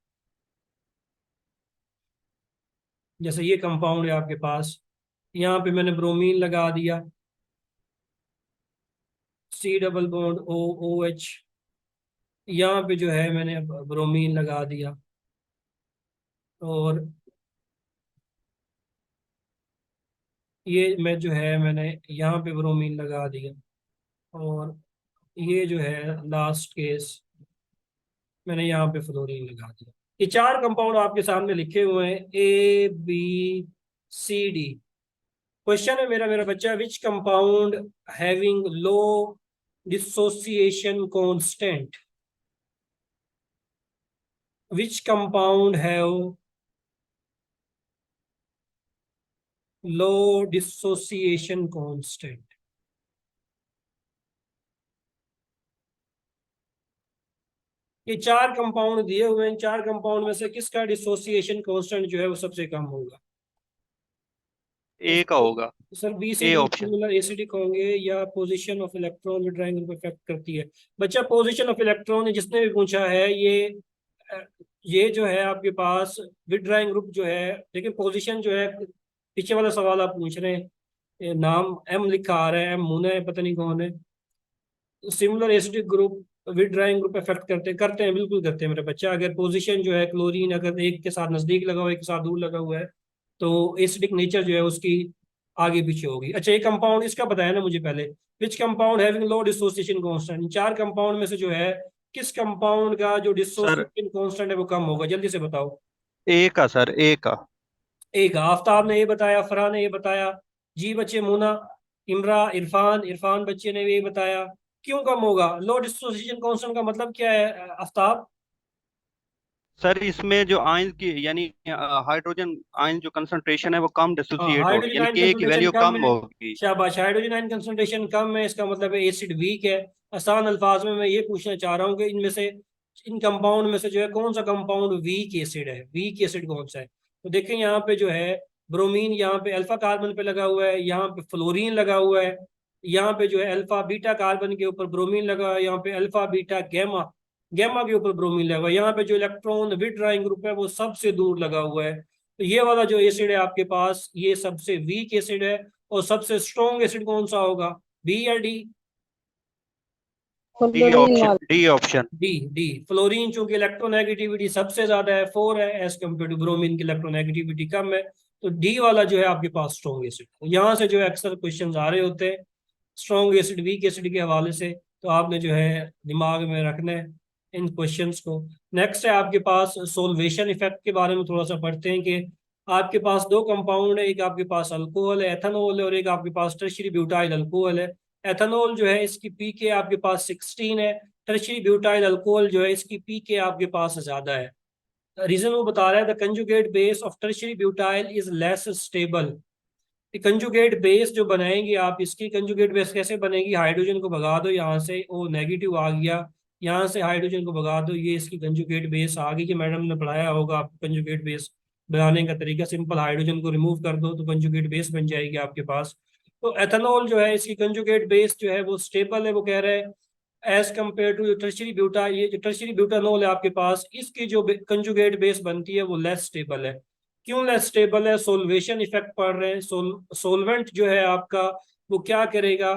जैसे ये कंपाउंड है आपके पास, यहाँ पे मैंने ब्रोमीन लगा दिया, C डबल बॉन्ड OH, यहाँ पे जो है मैंने ब्रोमीन लगा दिया, और ये मैं जो है मैंने यहाँ पे ब्रोमीन लगा दिया, और ये जो है लास्ट केस मैंने यहाँ पे फ्लोरीन लगा दिया। ये 4 कंपाउंड आपके सामने लिखे हुए हैं, ABCD। क्वेश्चन है मेरा मेरा बच्चा, which compound having low dissociation constant, which compound have low dissociation constant. ये 4 कंपाउंड दिए हुए हैं, 4 कंपाउंड में से किसका डिसोसिएशन कांस्टेंट जो है वो सबसे कम होगा। ए का होगा, sir B C A D option. Similar acidic होंगे या position of electron withdrawing group effect करती है। बच्चा पोजीशन ऑफ इलेक्ट्रॉन जिसने भी पूछा है अ, ये जो है आपके पास विड्राइंग ग्रुप जो है, देखिए पोजीशन जो है, पीछे वाला सवाल आप पूछ रहे हैं, ये नाम एम लिखा आ रहा है, एम मुना है, पता नहीं कौन है। Similar acidic group withdrawing group effect करते हैं, बिल्कुल करते हैं मेरा बच्चा। अगर पोजीशन जो है क्लोरीन अगर एक के साथ नजदीक लगा हुआ है एक के साथ दूर लगा हुआ है तो एसिडिक नेचर जो है उसकी आगे पीछे होगी। अच्छा, ये कंपाउंड इसका बताया ना मुझे पहले, which compound having low dissociation constant, 4 compound में से जो है किस कंपाउंड का जो सर डिसोसिएशन कांस्टेंट है वो कम होगा, जल्दी से बताओ। ए का, सर ए का। एक आफ्ताब ने ये बताया, फरहान ने ये बताया, जी बच्चे मुना, इमरा, इरफान, इरफान बच्चे ने ये बताया। क्यों कम होगा, लो डिसोसिएशन कांस्टेंट का मतलब क्या है आफ्ताब। सर इसमें जो आयन की यानी हाइड्रोजन आयन जो कंसंट्रेशन है वो कम हाँ, डिसोसिएट होगी, हाइड्रोजन यानी आयन के की कंसंट्रेशन वैल्यू कम कम है, होगी। शाबाश, हाइड्रोजन आयन कंसंट्रेशन कम है, इसका मतलब है एसिड वीक है। आसान अल्फाज में मैं ये पूछना चाह रहा हूँ कि इनमें से, इन कंपाउंड में से जो है कौन सा कंपाउंड वीक एसिड है, वीक एसिड कौन सा है। तो देखें यहाँ पे जो है ब्रोमीन यहाँ पे अल्फा कार्बन पे लगा हुआ है, यहाँ पे फ्लोरीन लगा हुआ है, यहाँ पे जो है अल्फा बीटा कार्बन के ऊपर ब्रोमीन लगा हुआ है, यहाँ पे अल्फा बीटा गैमा गैमा के ऊपर ब्रोमीन लगा हुआ है। यहाँ पे जो इलेक्ट्रॉन विथड्राइंग ग्रुप है वो सबसे दूर लगा हुआ है। तो ये वाला जो एसिड है आपके पास, ये सबसे वीक एसिड है। और सबसे स्ट्रॉन्ग एसिड कौन सा होगा, बी या डी? डी क्लोरीन ऑप्शन, वाला। D option. डी फ्लोरीन, चूंकि इलेक्ट्रोनेगेटिविटी सबसे ज्यादा है, 4 है, एज कम्पेयर टू ब्रोमीन की इलेक्ट्रोनेगेटिविटी कम है। तो डी वाला जो है आपके पास स्ट्रॉन्ग एसिड। यहाँ से जो है अक्सर क्वेश्चन आ रहे होते हैं स्ट्रॉन्ग एसिड वीक एसिड के हवाले से, तो आपने जो है दिमाग में रखना है इन क्वेश्चंस को। नेक्स्ट है आपके पास सोल्वेशन इफेक्ट के बारे में थोड़ा सा पढ़ते हैं कि आपके पास दो कंपाउंड है, एक आपके पास अल्कोहल है एथेनॉल है, और एक आपके पास टर्शियरी ब्यूटाइल अल्कोहल है। एथेनॉल जो है इसकी पीके आपके पास 16 है, टर्शियरी ब्यूटाइल अल्कोहल जो है इसकी पीके आपके पास ज्यादा है। रीजन वो बता रहा है the conjugate base of tertiary butyl is less stable. Conjugate base जो बनाएंगे आप, इसकी कंजुगेट बेस कैसे बनेगी, हाइड्रोजन को भगा दो यहाँ से, ओ नेगेटिव आ गया, यहाँ से हाइड्रोजन को भगा दो, ये इसकी कंजुगेट बेस आ गई। कि मैडम ने पढ़ाया होगा आपको कंजुगेट बेस बनाने का तरीका, सिंपल हाइड्रोजन को रिमूव कर दो तो कंजुगेट बेस बन जाएगी आपके पास। तो एथेनॉल जो है इसकी कंजुगेट बेस जो है वो स्टेबल है, वो कह रहे हैं एज कम्पेयर टू टर्शियरी ब्यूटा, ये जो टर्शियरी ब्यूटानॉल है आपके पास, इसकी जो कंजुगेट बेस बनती है वो लेस स्टेबल है। क्यों लेस स्टेबल है, सोल्वेशन इफेक्ट पड़ रहे हैं। सोलवेंट जो है आपका वो क्या करेगा,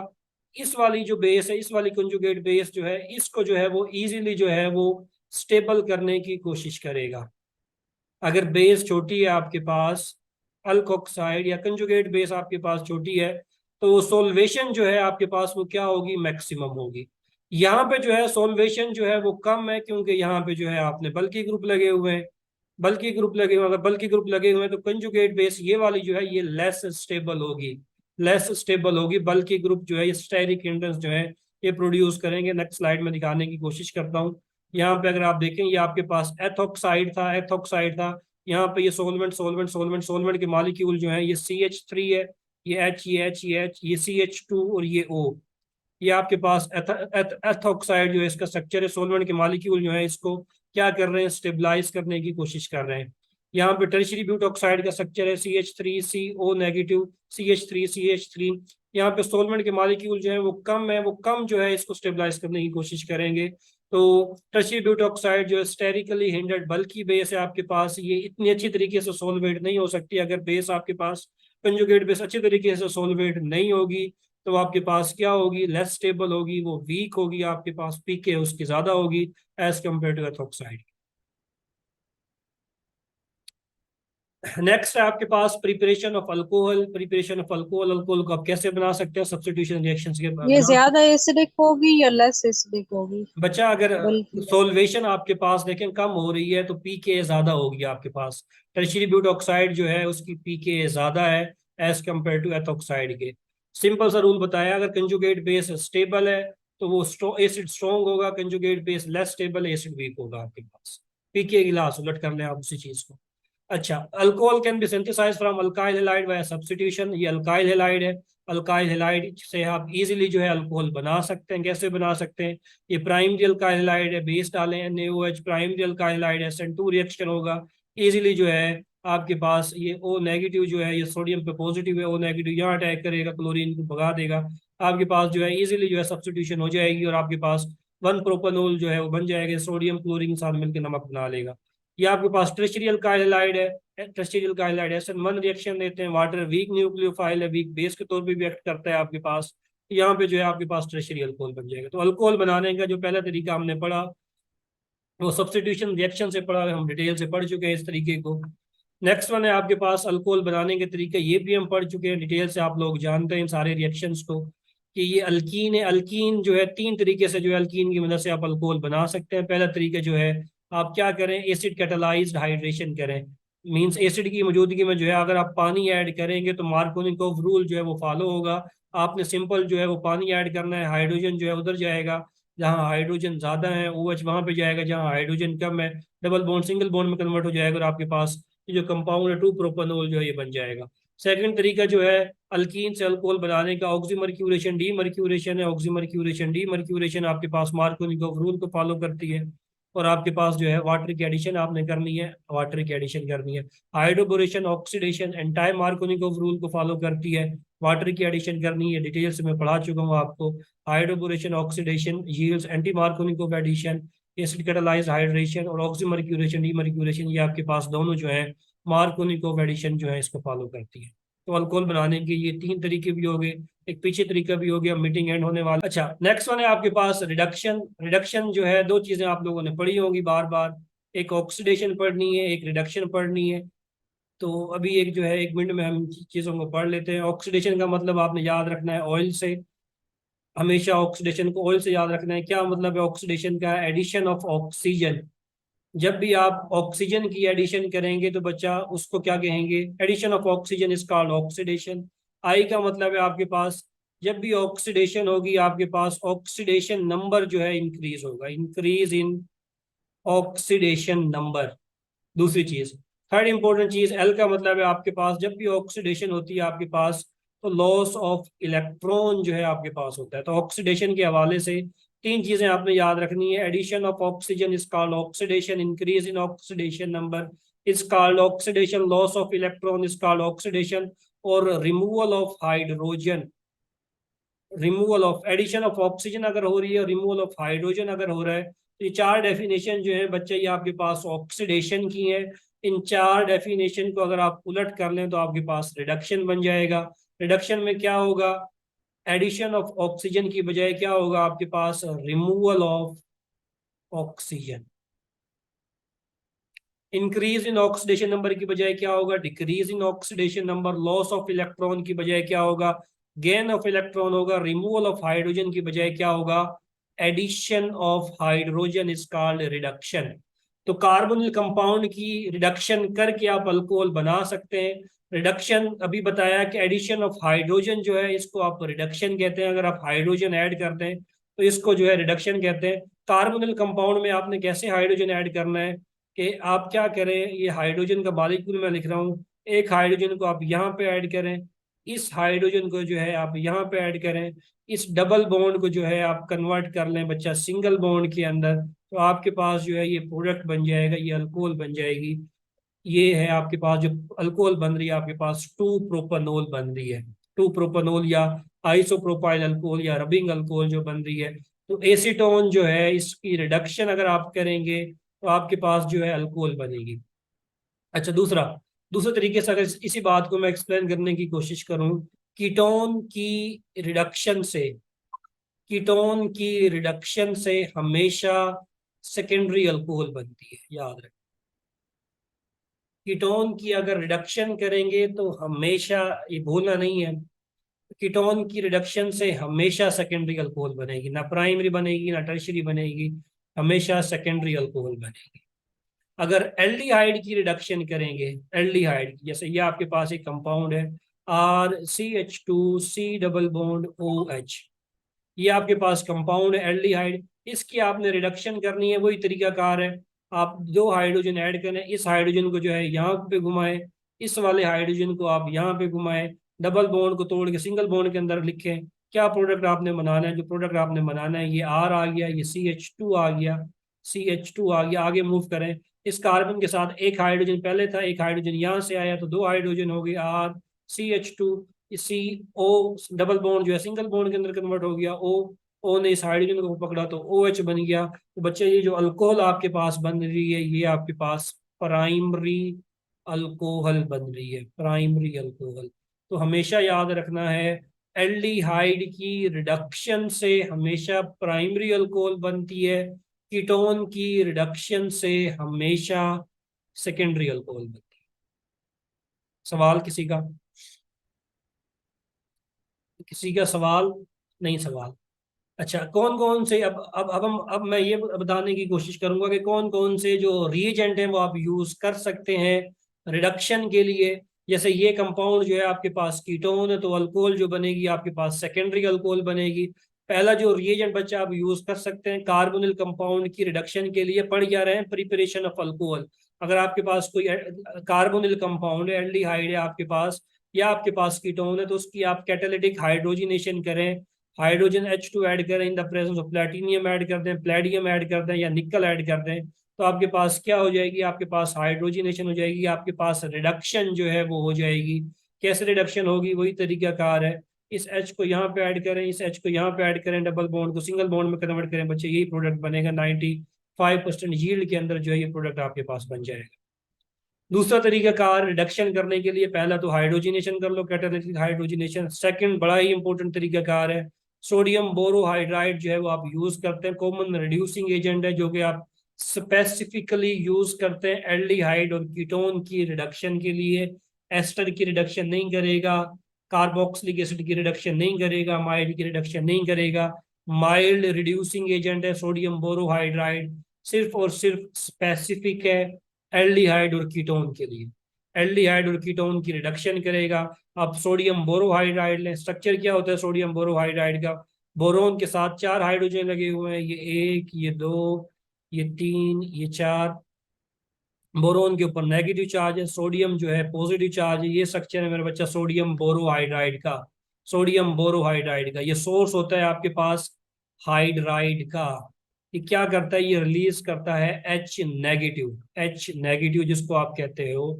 इस वाली जो बेस है, इस वाली कंजुगेट बेस जो है, इसको जो है वो इजीली जो है वो स्टेबल करने की कोशिश करेगा। अगर बेस छोटी है आपके पास, अल्कोक्साइड या कंजुगेट बेस आपके पास छोटी है, तो सोल्वेशन जो है आपके पास वो क्या होगी, मैक्सिमम होगी। यहाँ पे जो है सोल्वेशन जो है वो कम है, क्योंकि यहाँ पे जो है आपने बल्कि ग्रुप लगे हुए हैं। बल्कि ग्रुप लगे हुए, अगर बल्कि ग्रुप लगे हुए हैं तो कंजुगेट बेस ये वाली जो है ये लेस स्टेबल होगी, लेस स्टेबल होगी। बल्कि ग्रुप जो है ये स्टेरिक हिंड्रेंस जो है ये प्रोड्यूस करेंगे। नेक्स्ट स्लाइड में दिखाने की कोशिश करता हूँ। यहाँ पे अगर आप देखें, ये आपके पास एथोक्साइड था, एथोक्साइड था। यहाँ पे ये सोलवेंट सोलवेंट सोलवेंट सोलवेंट के मॉलिक्यूल जो है ये CH3 है, ये H, ये H, ये H, ये CH2 और ये O। ये आपके पास एथोक्साइड जो है इसका स्ट्रक्चर है। सोलवेंट के मॉलिक्यूल जो है इसको क्या कर रहे हैं, स्टेबलाइज करने की कोशिश कर रहे हैं। यहाँ पे टर्शियरी ब्यूटॉक्साइड का स्ट्रक्चर है CH3CO नेगेटिव, CH3 यहाँ पे सोलवेंट के मॉलिक्यूल जो है वो कम है, वो कम जो है इसको स्टेबलाइज करने की कोशिश करेंगे। तो टर्शियरी ब्यूटॉक्साइड जो है स्टेरिकली हिंडर्ड बल्कि बेस है आपके पास, ये इतनी अच्छी तरीके से सोलवेट नहीं हो सकती। अगर बेस आपके पास कंजुगेट बेस अच्छी तरीके से सोलवेट नहीं होगी तो आपके पास क्या होगी, लेस स्टेबल होगी, वो वीक होगी, आपके पास पीके उसकी ज्यादा होगी as compare to ethoxide. Next है आपके पास preparation of alcohol. Preparation of alcohol, alcohol को आप कैसे बना सकते हैं, सब्स्टिट्यूशन रिएक्शंस के ये बना। ज्यादा एसिडिक होगी या लेस एसिडिक होगी? बच्चा अगर बल्कि सोल्वेशन आपके पास देखें कम हो रही है तो पीके ज्यादा होगी आपके पास। टर्शियरी ब्यूटॉक्साइड जो है उसकी पीके ज्यादा है एज कम्पेयर टू एथोक्साइड के। सिंपल सा रूल बताया, अगर कंजुगेट बेस स्टेबल है तो वो एसिड स्ट्रॉन्ग होगा, कंजुगेट बेस लेस स्टेबल है, एसिड वीक होगा आपके पास। पीके गिलास उलट कर लें आप उसी चीज को। अच्छा, alcohol can be synthesised from alkyl halide by substitution. ये अल्काइल हैलाइड है, अल्काइल हैलाइड से आप इजीली जो है अल्कोहल बना सकते हैं। कैसे बना सकते हैं, ये प्राइमरी अल्काइल हैलाइड है, बेस डालें NaOH, प्राइमरी अल्काइल हैलाइड है, SN2 रिएक्शन होगा। इजीली जो है आपके पास ये O नेगेटिव जो है ये सोडियम पे पॉजिटिव है, O नेगेटिव यहाँ अटैक करेगा, क्लोरीन को भगा देगा। आपके पास जो है इजीली जो है सब्स्टिट्यूशन हो जाएगी और आपके पास 1 प्रोपेनॉल जो है वो बन जाएगा, सोडियम क्लोरीन के साथ मिलकर नमक बना लेगा। ये आपके पास टर्शियरी अल्काइल हैलाइड है, tertiary alkyl halide SN1 reaction देते हैं, वाटर वीक न्यूक्लियोफाइल है, वीक बेस के तौर पे भी एक्ट करता है आपके पास। यहाँ पे जो है आपके पास टर्शियरी अल्कोहल बन जाएगा। तो अल्कोहल बनाने का जो पहला तरीका हमने पढ़ा वो सब्स्टिट्यूशन रिएक्शन से पढ़ा, हम डिटेल से पढ़ चुके हैं इस तरीके को। नेक्स्ट वन है आपके पास अल्कोहल बनाने के तरीके, ये भी हम पढ़ चुके हैं डिटेल से, आप लोग जानते हैं इन सारे रिएक्शंस को कि ये अल्कीन है। अल्कीन जो है 3 तरीके से जो है अल्कीन की मदद से आप अल्कोहल बना सकते हैं। पहला तरीका जो है आप क्या करें, एसिड कैटालाइज्ड हाइड्रेशन करें। मींस एसिड की मौजूदगी में जो है अगर आप पानी ऐड करेंगे तो मार्कोनिकोव रूल जो है वो फॉलो होगा। आपने सिंपल जो है वो पानी ऐड करना है, हाइड्रोजन जो है उधर जाएगा जहाँ हाइड्रोजन ज्यादा है, OH वहां पे जाएगा जहाँ हाइड्रोजन कम है, डबल बॉन्ड सिंगल बॉन्ड में कन्वर्ट हो जाएगा और आपके पास ये जो कंपाउंड है 2 प्रोपेनॉल जो है ये बन जाएगा। सेकंड तरीका जो है अल्कीन से अल्कोहल बनाने का, ऑक्सीमर्क्यूरेशन डीमर्क्यूरेशन है। ऑक्सीमर्क्यूरेशन डीमर्क्यूरेशन आपके पास मार्कोनिकोव रूल को फॉलो करती है और आपके पास जो है वाटर की एडिशन आपने करनी है, वाटर की एडिशन करनी है। Hydroboration oxidation anti Markovnikov rule को फॉलो करती है, वाटर की एडिशन करनी है। डिटेल से मैं पढ़ा चुका हूँ आपको। Hydroboration oxidation yields anti Markovnikov addition, acid catalysed hydration और ऑक्सीमर्क्यूरेशन डीमर्क्यूरेशन, ये आपके पास दोनों जो है मार्कोनिकोव एडिशन जो है इसको फॉलो करती है। तो अल्कोहल बनाने के ये 3 तरीके भी हो गए, एक पीछे तरीका भी हो गया, मीटिंग एंड होने वाला। अच्छा, नेक्स्ट वन है आपके पास रिडक्शन। रिडक्शन जो है 2 चीजें आप लोगों ने पढ़ी होंगी बार बार, एक ऑक्सीडेशन पढ़नी है, एक रिडक्शन पढ़नी है। तो अभी एक जो है 1 मिनट में हम चीज़ों को पढ़ लेते हैं। ऑक्सीडेशन का मतलब आपने याद रखना है ऑयल से, हमेशा ऑक्सीडेशन को ऑयल से याद रखना है। क्या मतलब है ऑक्सीडेशन का? Addition of oxygen. जब भी आप ऑक्सीजन की एडिशन करेंगे तो बच्चा उसको क्या कहेंगे? Addition of oxygen is called oxidation. I का मतलब है आपके पास जब भी ऑक्सीडेशन होगी आपके पास ऑक्सीडेशन नंबर जो है इंक्रीज होगा, इंक्रीज इन ऑक्सीडेशन नंबर। दूसरी चीज, थर्ड इंपॉर्टेंट चीज, एल का मतलब है आपके पास जब भी ऑक्सीडेशन होती है आपके पास तो लॉस ऑफ इलेक्ट्रॉन जो है आपके पास होता है। तो ऑक्सीडेशन के हवाले से 3 चीजें आपने याद रखनी है। Addition of oxygen is called oxidation, increase in oxidation number is called oxidation, loss of electron is called oxidation, और removal of hydrogen, removal of, addition of oxygen अगर हो रही है और रिमूवल ऑफ हाइड्रोजन अगर हो रहा है, तो ये 4 डेफिनेशन जो है बच्चे ये आपके पास ऑक्सीडेशन की है। इन 4 डेफिनेशन को अगर आप उलट कर लें तो आपके पास रिडक्शन बन जाएगा। रिडक्शन में क्या होगा? एडिशन ऑफ ऑक्सीजन की बजाय क्या होगा आपके पास? Removal of oxygen. Increase in oxidation number की बजाय क्या होगा? Decrease in oxidation number. Loss of electron की बजाय क्या होगा? गेन ऑफ इलेक्ट्रॉन होगा। रिमूवल ऑफ हाइड्रोजन की बजाय क्या होगा? Addition of hydrogen is called reduction. तो कार्बोनिल कंपाउंड की रिडक्शन करके आप अल्कोहल बना सकते हैं। रिडक्शन अभी बताया कि एडिशन ऑफ हाइड्रोजन जो है इसको आप रिडक्शन कहते हैं। अगर आप हाइड्रोजन ऐड करते हैं तो इसको जो है रिडक्शन कहते हैं। कार्बोनिल कंपाउंड में आपने कैसे हाइड्रोजन ऐड करना है कि आप क्या करें, ये हाइड्रोजन का मॉलिक्यूल मैं लिख रहा हूँ, एक हाइड्रोजन को आप यहाँ पे ऐड करें, इस हाइड्रोजन को जो है आप यहाँ पे ऐड करें, इस डबल बॉन्ड को जो है आप कन्वर्ट कर लें बच्चा सिंगल बॉन्ड के अंदर, तो आपके पास जो है ये प्रोडक्ट बन जाएगा, ये अल्कोहल बन जाएगी। ये है आपके पास जो अल्कोहल बन रही है, आपके पास 2 प्रोपानोल बन रही है। 2 प्रोपानोल या आइसोप्रोपाइल अल्कोहल या रबिंग अल्कोहल जो बन रही है। तो एसीटोन जो है इसकी रिडक्शन अगर आप करेंगे तो आपके पास जो है अल्कोहल बनेगी। अच्छा, दूसरा, दूसरे तरीके से अगर इसी बात को मैं एक्सप्लेन करने की कोशिश करूं, कीटोन की रिडक्शन से, कीटोन की रिडक्शन से हमेशा सेकेंडरी अल्कोहल बनती है, याद रखें। कीटोन की अगर रिडक्शन करेंगे तो हमेशा, ये भूलना नहीं है, कीटोन की रिडक्शन से हमेशा सेकेंडरी अल्कोहल बनेगी, ना प्राइमरी बनेगी ना टर्शियरी बनेगी, हमेशा सेकेंडरी अल्कोहल बनेगी। अगर एल्डिहाइड की रिडक्शन करेंगे, एल्डिहाइड की, जैसे ये आपके पास एक कंपाउंड है RCH2C डबल बॉन्ड OH, ये आपके पास कंपाउंड है एल्डिहाइड, इसकी आपने रिडक्शन करनी है। वही तरीकाकार है, आप 2 हाइड्रोजन ऐड करें, इस हाइड्रोजन को जो है यहाँ पे घुमाएं, इस वाले हाइड्रोजन को आप यहाँ पे घुमाएं, डबल बॉन्ड को तोड़ के सिंगल बॉन्ड के अंदर लिखें क्या प्रोडक्ट आपने बनाना है। जो प्रोडक्ट आपने बनाना है, ये R आ गया, ये CH2 आ गया, CH2 आ गया, आगे मूव करें। इस कार्बन के साथ एक हाइड्रोजन पहले था, एक हाइड्रोजन यहाँ से आया, तो 2 हाइड्रोजन हो गए RCH2, सी ओ डबल बॉन्ड जो है सिंगल बॉन्ड के अंदर कन्वर्ट हो गया, ओ ने इस हाइड्रोजन को पकड़ा तो OH बन गया। तो बच्चे ये जो अल्कोहल आपके पास बन रही है ये आपके पास प्राइमरी अल्कोहल बन रही है, प्राइमरी अल्कोहल। तो हमेशा याद रखना है एल्डिहाइड की रिडक्शन से हमेशा प्राइमरी अल्कोहल बनती है, कीटोन की रिडक्शन से हमेशा सेकेंडरी अल्कोहल बनती है। सवाल किसी का? किसी का सवाल? नहीं सवाल? अच्छा, कौन कौन से, अब मैं ये बताने की कोशिश करूंगा कि कौन कौन से जो रिएजेंट हैं वो आप यूज कर सकते हैं रिडक्शन के लिए। जैसे ये कंपाउंड जो है आपके पास कीटोन है, तो अल्कोहल जो बनेगी आपके पास सेकेंडरी अल्कोहल बनेगी। पहला जो रिएजेंट बच्चा आप यूज कर सकते हैं कार्बोनिल कंपाउंड की रिडक्शन के लिए, पढ़ जा रहे हैं प्रिपरेशन ऑफ अल्कोहल। अगर आपके पास कोई कार्बोनिल कंपाउंड है, एल्डिहाइड है आपके पास, या आपके पास कीटोन है, तो उसकी आप कैटालिटिक हाइड्रोजिनेशन करें, हाइड्रोजन H2 ऐड करें, in the presence of platinum add कर दें, प्लेडियम ऐड कर दें या निकल ऐड कर दें, तो आपके पास क्या हो जाएगी? आपके पास हाइड्रोजिनेशन हो जाएगी, आपके पास रिडक्शन जो है वो हो जाएगी। कैसे रिडक्शन होगी? वही तरीकाकार है, इस H को यहाँ पे ऐड करें, इस H को यहाँ पे ऐड करें, डबल बॉन्ड को सिंगल बॉन्ड में कन्वर्ट करें, बच्चे यही प्रोडक्ट बनेगा 90 5% यील्ड के अंदर जो है ये प्रोडक्ट आपके पास बन जाएगा। दूसरा तरीका कार रिडक्शन करने के लिए, पहला तो हाइड्रोजनेशन कर लो, कैटालिटिक हाइड्रोजनेशन। सेकंड बड़ा ही इंपॉर्टेंट तरीका कार है सोडियम बोरोहाइड्राइड, जो है वो आप यूज करते हैं, कॉमन रिड्यूसिंग एजेंट है जो कि आप स्पेसिफिकली यूज करते हैं एल्डिहाइड और कीटोन की रिडक्शन के लिए। एस्टर की रिडक्शन नहीं करेगा, कार्बोक्सिलिक एसिड की रिडक्शन नहीं करेगा, माइल्ड की रिडक्शन नहीं करेगा। माइल्ड रिड्यूसिंग एजेंट है सोडियम बोरोहाइड्राइड, सिर्फ और सिर्फ स्पेसिफिक है एल्डिहाइड और कीटोन के लिए। एल्डिहाइड और कीटोन की रिडक्शन करेगा। अब सोडियम बोरोहाइड्राइड लें, स्ट्रक्चर क्या होता है सोडियम बोरोहाइड्राइड का? बोरोन के साथ 4 हाइड्रोजन लगे हुए हैं, ये 1, ये 2, ये 3, ये 4। बोरोन के ऊपर नेगेटिव चार्ज है, सोडियम जो है पॉजिटिव चार्ज है। ये स्ट्रक्चर है मेरा बच्चा सोडियम बोरोहाइड्राइड का। सोडियम बोरोहाइड्राइड का ये सोर्स होता है आपके पास हाइड्राइड का। ये क्या करता है? ये रिलीज करता है एच नेगेटिव, एच नेगेटिव जिसको आप कहते हो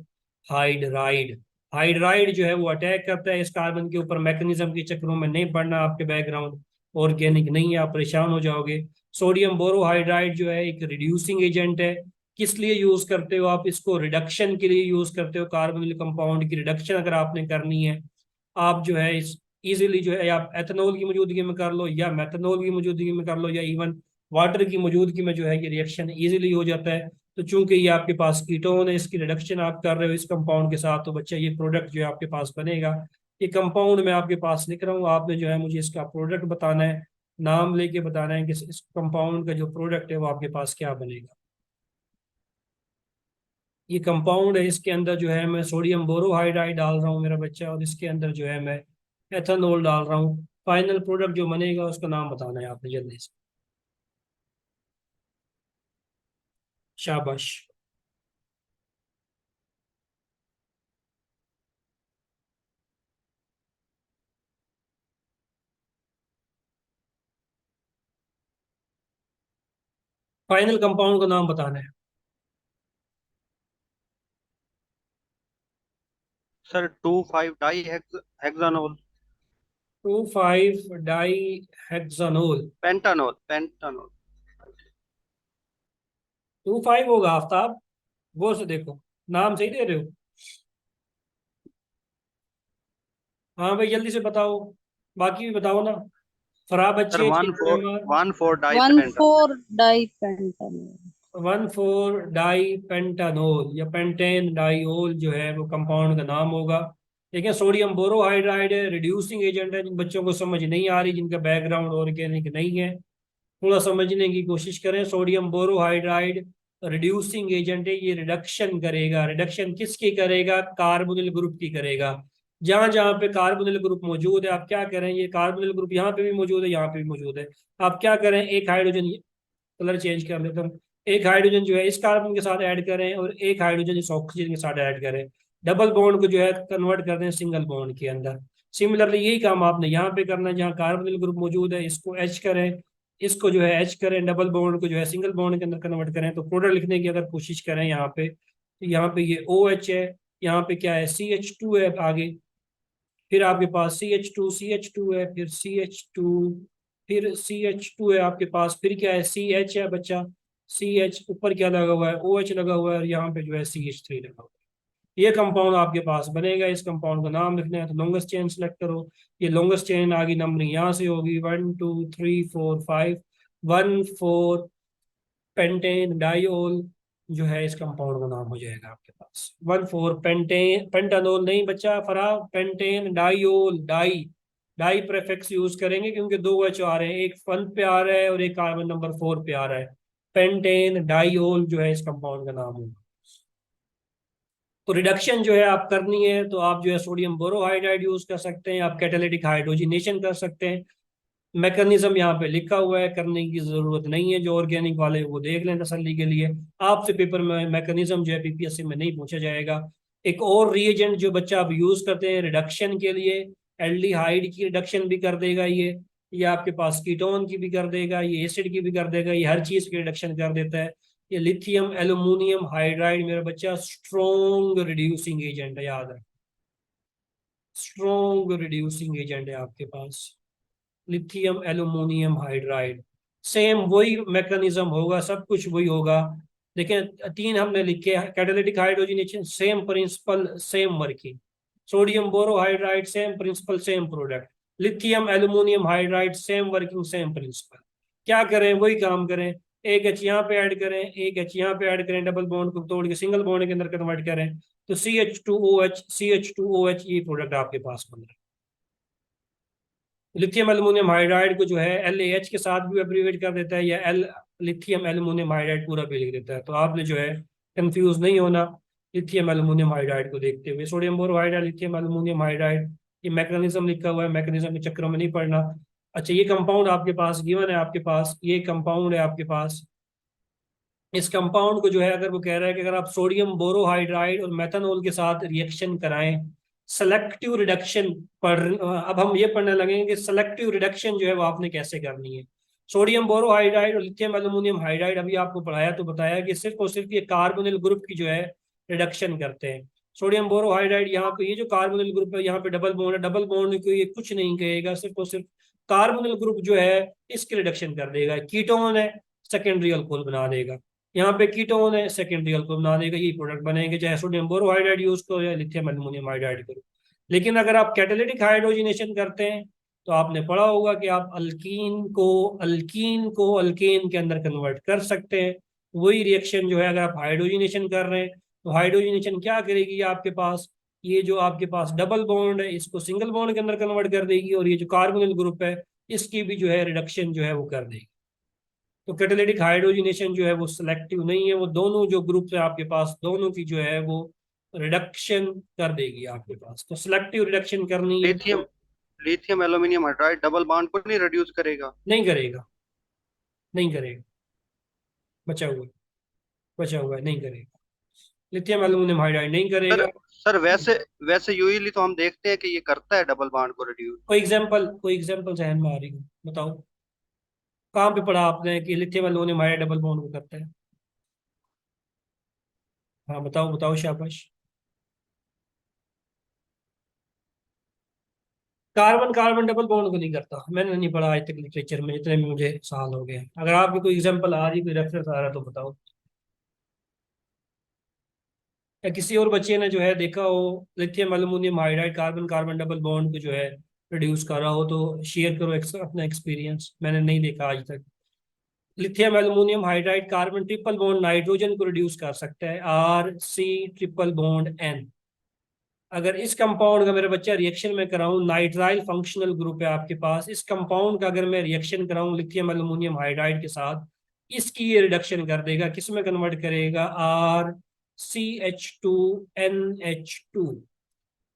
हाइड्राइड। हाइड्राइड जो है वो अटैक करता है इस कार्बन के ऊपर। मैकेनिज्म के चक्रों में नहीं पड़ना आपके, बैकग्राउंड ऑर्गेनिक नहीं है, आप परेशान हो जाओगे। सोडियम बोरोहाइड्राइड जो है एक रिड्यूसिंग एजेंट है। किस लिए यूज करते हो आप इसको? रिडक्शन के लिए यूज करते हो। कार्बोनिल कंपाउंड की रिडक्शन अगर आपने करनी है, आप जो है इस इजीली जो है आप एथेनॉल की मौजूदगी में कर लो, या मेथनॉल की मौजूदगी में कर लो, या इवन वाटर की मौजूदगी में जो है ये रिएक्शन इजीली हो जाता है। तो चूंकि ये आपके पास कीटोन है, इसकी रिडक्शन आप कर रहे हो इस कंपाउंड के साथ, तो बच्चा ये प्रोडक्ट जो है आपके पास बनेगा। ये कंपाउंड मैं आपके पास लिख रहा हूँ, आपने जो है मुझे इसका प्रोडक्ट बताना है, नाम लेके बताना है कि इस कंपाउंड का जो प्रोडक्ट है वो आपके पास क्या बनेगा। ये कंपाउंड है, इसके अंदर जो है मैं सोडियम बोरोहाइड्राइड डाल रहा हूँ मेरा बच्चा, और इसके अंदर जो है मैं एथेनॉल डाल रहा हूँ। फाइनल प्रोडक्ट जो बनेगा उसका नाम बताना है आपने जल्दी से। शाबाश। फाइनल कंपाउंड का नाम बताना है। Sir 2,5 di hexanol. 2,5 di hexanol. Pentanol, pentanol. 2,5 होगा आफ्ताब, गौर से देखो, नाम सही दे रहे हो? हाँ भाई जल्दी से बताओ, बाकी भी बताओ ना। फराह सर बच्चे, 1,4 di one pentanol. Four di pentanol. 1,4 di pentanol या पेंटेन डाइओल जो है वो कंपाउंड का नाम होगा। देखिए सोडियम बोरोहाइड्राइड है, रिड्यूसिंग एजेंट है। जिन बच्चों को समझ नहीं आ रही, जिनका बैकग्राउंड ऑर्गेनिक नहीं है, थोड़ा समझने की कोशिश करें। सोडियम बोरोहाइड्राइड रिड्यूसिंग एजेंट है, ये रिडक्शन करेगा। रिडक्शन किसकी करेगा? कार्बोनिल ग्रुप की करेगा। जहां जहां पे कार्बोनिल ग्रुप मौजूद है आप क्या करें, ये कार्बोनिल ग्रुप यहाँ पे भी मौजूद है, यहाँ पे भी मौजूद है, आप क्या करें, एक हाइड्रोजन, कलर चेंज कर लेता हूँ, एक हाइड्रोजन जो है इस कार्बन के साथ ऐड करें और एक हाइड्रोजन इस ऑक्सीजन के साथ ऐड करें। डबल बॉन्ड को जो है कन्वर्ट कर दें सिंगल बॉन्ड के अंदर। सिमिलरली यही काम आपने यहाँ पे करना है, जहाँ कार्बोनिल ग्रुप मौजूद है इसको एच करें, इसको जो है एच करें, डबल बॉन्ड को जो है सिंगल बॉन्ड के अंदर कन्वर्ट करें। तो प्रोडक्ट लिखने की अगर कोशिश करें यहाँ पे, तो यहाँ पे ये ओ एच है, यहाँ पे क्या है CH2 है आगे, फिर आपके पास CH2 है, फिर CH2, फिर CH2 है आपके पास, फिर क्या है CH है बच्चा, CH ऊपर क्या लगा हुआ है OH लगा हुआ है, और यहाँ पे जो है CH3 लगा हुआ है। ये कंपाउंड आपके पास बनेगा। इस कंपाउंड का नाम लिखना है तो लॉन्गेस्ट चेन सेलेक्ट करो। ये लॉन्गेस्ट चेन आगे नंबरिंग यहाँ से होगी 1 2 3 4 5, 1 4 पेंटेन डाइओल जो है इस कंपाउंड का नाम हो जाएगा आपके पास। 1 4 पेंटेन, पेंटानोल नहीं बच्चा फरा, pentane diol. Di, di prefix use करेंगे क्योंकि 2 H आ रहे हैं, एक 1 पे आ रहा है और एक कार्बन नंबर 4 पे आ रहा है। पेंटेन डाइओल जो है इस कंपाउंड का नाम होगा। तो रिडक्शन जो है आप करनी है तो आप जो है सोडियम बोरोहाइड्राइड यूज कर सकते हैं, आप कैटालिटिक हाइड्रोजनेशन कर सकते हैं। मैकेनिज्म यहाँ पे लिखा हुआ है, करने की जरूरत नहीं है, जो ऑर्गेनिक वाले वो देख लें तसल्ली के लिए। आपसे पेपर में मैकेनिज्म जो है PPSC में नहीं पूछा जाएगा। एक और रिएजेंट जो बच्चा आप यूज करते हैं रिडक्शन के लिए, एल्डिहाइड की रिडक्शन भी कर देगा ये आपके पास कीटोन की भी कर देगा, ये एसिड की भी कर देगा, ये हर चीज की रिडक्शन कर देता है। ये लिथियम एल्यूमिनियम हाइड्राइड मेरा बच्चा स्ट्रॉन्ग रिड्यूसिंग एजेंट है, याद रख, स्ट्रॉन्ग रिड्यूसिंग एजेंट है आपके पास लिथियम एल्यूमिनियम हाइड्राइड। सेम वही मैकेनिज्म होगा, सब कुछ वही होगा। देखें, तीन हमने लिखे, catalytic hydrogenation same principle same working, sodium borohydride same principle same product, lithium aluminium hydride same working same principle. क्या करें, वही काम करें, एक एच यहाँ पे ऐड करें, एक एच यहाँ पे ऐड करें, डबल बॉन्ड को तोड़ के सिंगल बॉन्ड के अंदर कन्वर्ट करें, तो CH2OH ये प्रोडक्ट आपके पास बन रहा है। लिथियम एल्यूमिनियम हाइड्राइड को जो है LaH के साथ भी एब्रीवेट कर देता है, या एल लिथियम एल्यूमिनियम हाइड्राइड पूरा भी लिख देता है। तो आपने जो है कंफ्यूज नहीं होना लिथियम एल्यूमिनियम हाइड्राइड को देखते हुए। Sodium borohydride, lithium aluminium hydride, ये मैकेनिज्म लिखा हुआ है, मैकेनिज्म के चक्रों में नहीं पड़ना। अच्छा, ये कंपाउंड आपके पास गिवन है, आपके पास ये कंपाउंड है आपके पास। इस कंपाउंड को जो है, अगर वो कह रहा है कि अगर आप सोडियम बोरोहाइड्राइड और मेथनॉल के साथ रिएक्शन कराएं, सेलेक्टिव रिडक्शन पर, अब हम ये पढ़ने लगेंगे कि सेलेक्टिव रिडक्शन जो है वो आपने कैसे करनी है। सोडियम बोरोहाइड्राइड और लिथियम एल्यूमिनियम हाइड्राइड अभी आपको पढ़ाया, तो बताया कि सिर्फ और सिर्फ ये कार्बोनिल ग्रुप की जो है रिडक्शन करते हैं। सोडियम बोरोहाइड्राइड, यहाँ पे ये जो कार्बोनिल ग्रुप है, यहाँ पे डबल बॉन्ड है, डबल बॉन्ड को ये कुछ नहीं कहेगा, सिर्फ और सिर्फ कार्बोनिल ग्रुप जो है इसकी रिडक्शन कर देगा। कीटोन है, सेकेंडरी अल्कोहल बना देगा। यहाँ पे कीटोन है, सेकेंडरी अल्कोहल बना देगा, ये प्रोडक्ट बनेंगे, चाहे सोडियम बोरोहाइड्राइड यूज करो या लिथियम एल्यूमिनियम हाइड्राइड करो। लेकिन अगर आप कैटालिटिक हाइड्रोजनेशन करते हैं, तो आपने पढ़ा होगा कि आप अल्कीन को अल्केन के अंदर कन्वर्ट कर सकते हैं। वही रिएक्शन जो है, अगर आप हाइड्रोजनेशन कर रहे हैं, तो हाइड्रोजनेशन क्या करेगी, आपके पास ये जो आपके पास डबल बॉन्ड है इसको सिंगल बॉन्ड के अंदर कन्वर्ट कर देगी, और ये जो कार्बोनिल ग्रुप है इसकी भी जो है रिडक्शन जो है वो कर देगी। तो कैटालिटिक हाइड्रोजनेशन जो है वो सिलेक्टिव नहीं है, वो दोनों जो ग्रुप है आपके पास, दोनों की जो है वो रिडक्शन कर देगी आपके पास। तो सिलेक्टिव रिडक्शन करनी है लिथियम तो lithium aluminium hydride double bond को नहीं रिड्यूस करेगा? नहीं करेगा, नहीं करेगा, बचा हुआ है, बचा हुआ है, नहीं करेगा। लिथियम एल्यूमिनियम हाइड्राइड नहीं सर करेगा। सर वैसे वैसे यूजली तो हम देखते हैं कि ये करता है डबल बॉन्ड को रिड्यूस। कोई एग्जांपल जहन में आ रही हो, बताओ, कहाँ पे पढ़ा आपने कि lithium aluminium hydride double bond को करता है? हाँ बताओ बताओ, शाबाश। कार्बन कार्बन डबल बॉन्ड को नहीं करता, मैंने नहीं पढ़ा आज तक लिटरेचर में, जितने भी मुझे साल हो गए हैं। अगर आपकी कोई एग्जांपल आ रही, कोई रेफरेंस आ रहा है तो बताओ, या किसी और बच्चे ने जो है देखा हो lithium aluminium hydride carbon carbon double bond को जो है प्रोड्यूस कर रहा हो, तो शेयर करो अपना एक्सपीरियंस, मैंने नहीं देखा आज तक। Lithium aluminium hydride carbon triple bond nitrogen को रिड्यूस कर सकता है, RC ट्रिपल बॉन्ड N। अगर इस कंपाउंड का मेरा बच्चा रिएक्शन में कराऊं, नाइट्राइल फंक्शनल ग्रुप है आपके पास, इस कंपाउंड का अगर मैं रिएक्शन कराऊं लिथियम एल्यूमिनियम हाइड्राइड के साथ, इसकी ये रिडक्शन कर देगा, किस में कन्वर्ट करेगा, RCH2NH2।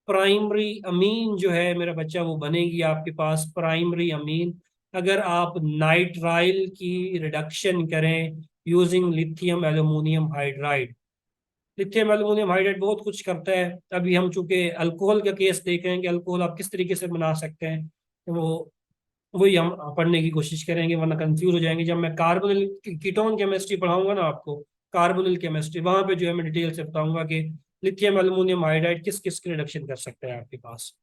प्राइमरी अमीन जो है मेरा बच्चा वो बनेगी आपके पास प्राइमरी अमीन, अगर आप नाइट्राइल की रिडक्शन करें using lithium aluminium hydride. Lithium aluminium hydride बहुत कुछ करता है। अभी हम चूंकि अल्कोहल का केस देख रहे हैं कि अल्कोहल आप किस तरीके से बना सकते हैं, तो वो वही हम पढ़ने की कोशिश करेंगे, वरना कंफ्यूज हो जाएंगे। जब मैं कार्बोनिल कीटोन केमिस्ट्री पढ़ाऊंगा ना आपको, कार्बोनिल केमिस्ट्री, वहां पे जो है मैं डिटेल से बताऊंगा कि लिथियम एल्यूमिनियम हाइड्राइड किस किस की रिडक्शन कर सकता है आपके पास।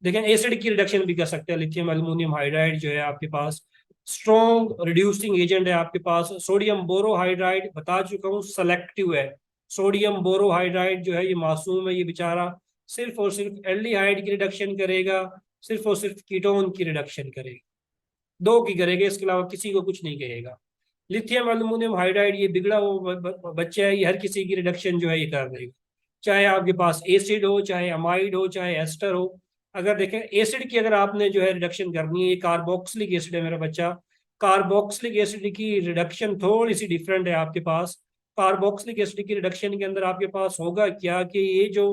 देखें, एसिड की रिडक्शन भी कर सकते हैं लिथियम एल्यूमिनियम हाइड्राइड जो है आपके पास। स्ट्रॉन्ग रिड्यूसिंग एजेंट है आपके पास। सोडियम बोरोहाइड्राइड बता चुका हूँ सेलेक्टिव है। सोडियम बोरोहाइड्राइड जो है ये मासूम है, ये बेचारा सिर्फ और सिर्फ एल्डिहाइड की रिडक्शन करेगा, सिर्फ और सिर्फ कीटोन की रिडक्शन करेगा, दो की करेगा, इसके अलावा किसी को कुछ नहीं कहेगा। लिथियम एल्यूमिनियम हाइड्राइड ये बिगड़ा वो बच्चा है, ये हर किसी की रिडक्शन जो है ये कर देगा, चाहे आपके पास एसिड हो, चाहे अमाइड हो, चाहे एस्टर हो। अगर देखें एसिड की अगर आपने जो है रिडक्शन करनी है, ये कार्बोक्सिलिक एसिड है मेरा बच्चा, कार्बोक्सिलिक एसिड की रिडक्शन थोड़ी सी डिफरेंट है आपके पास। कार्बोक्सिलिक एसिड की रिडक्शन के अंदर आपके पास होगा क्या कि ये जो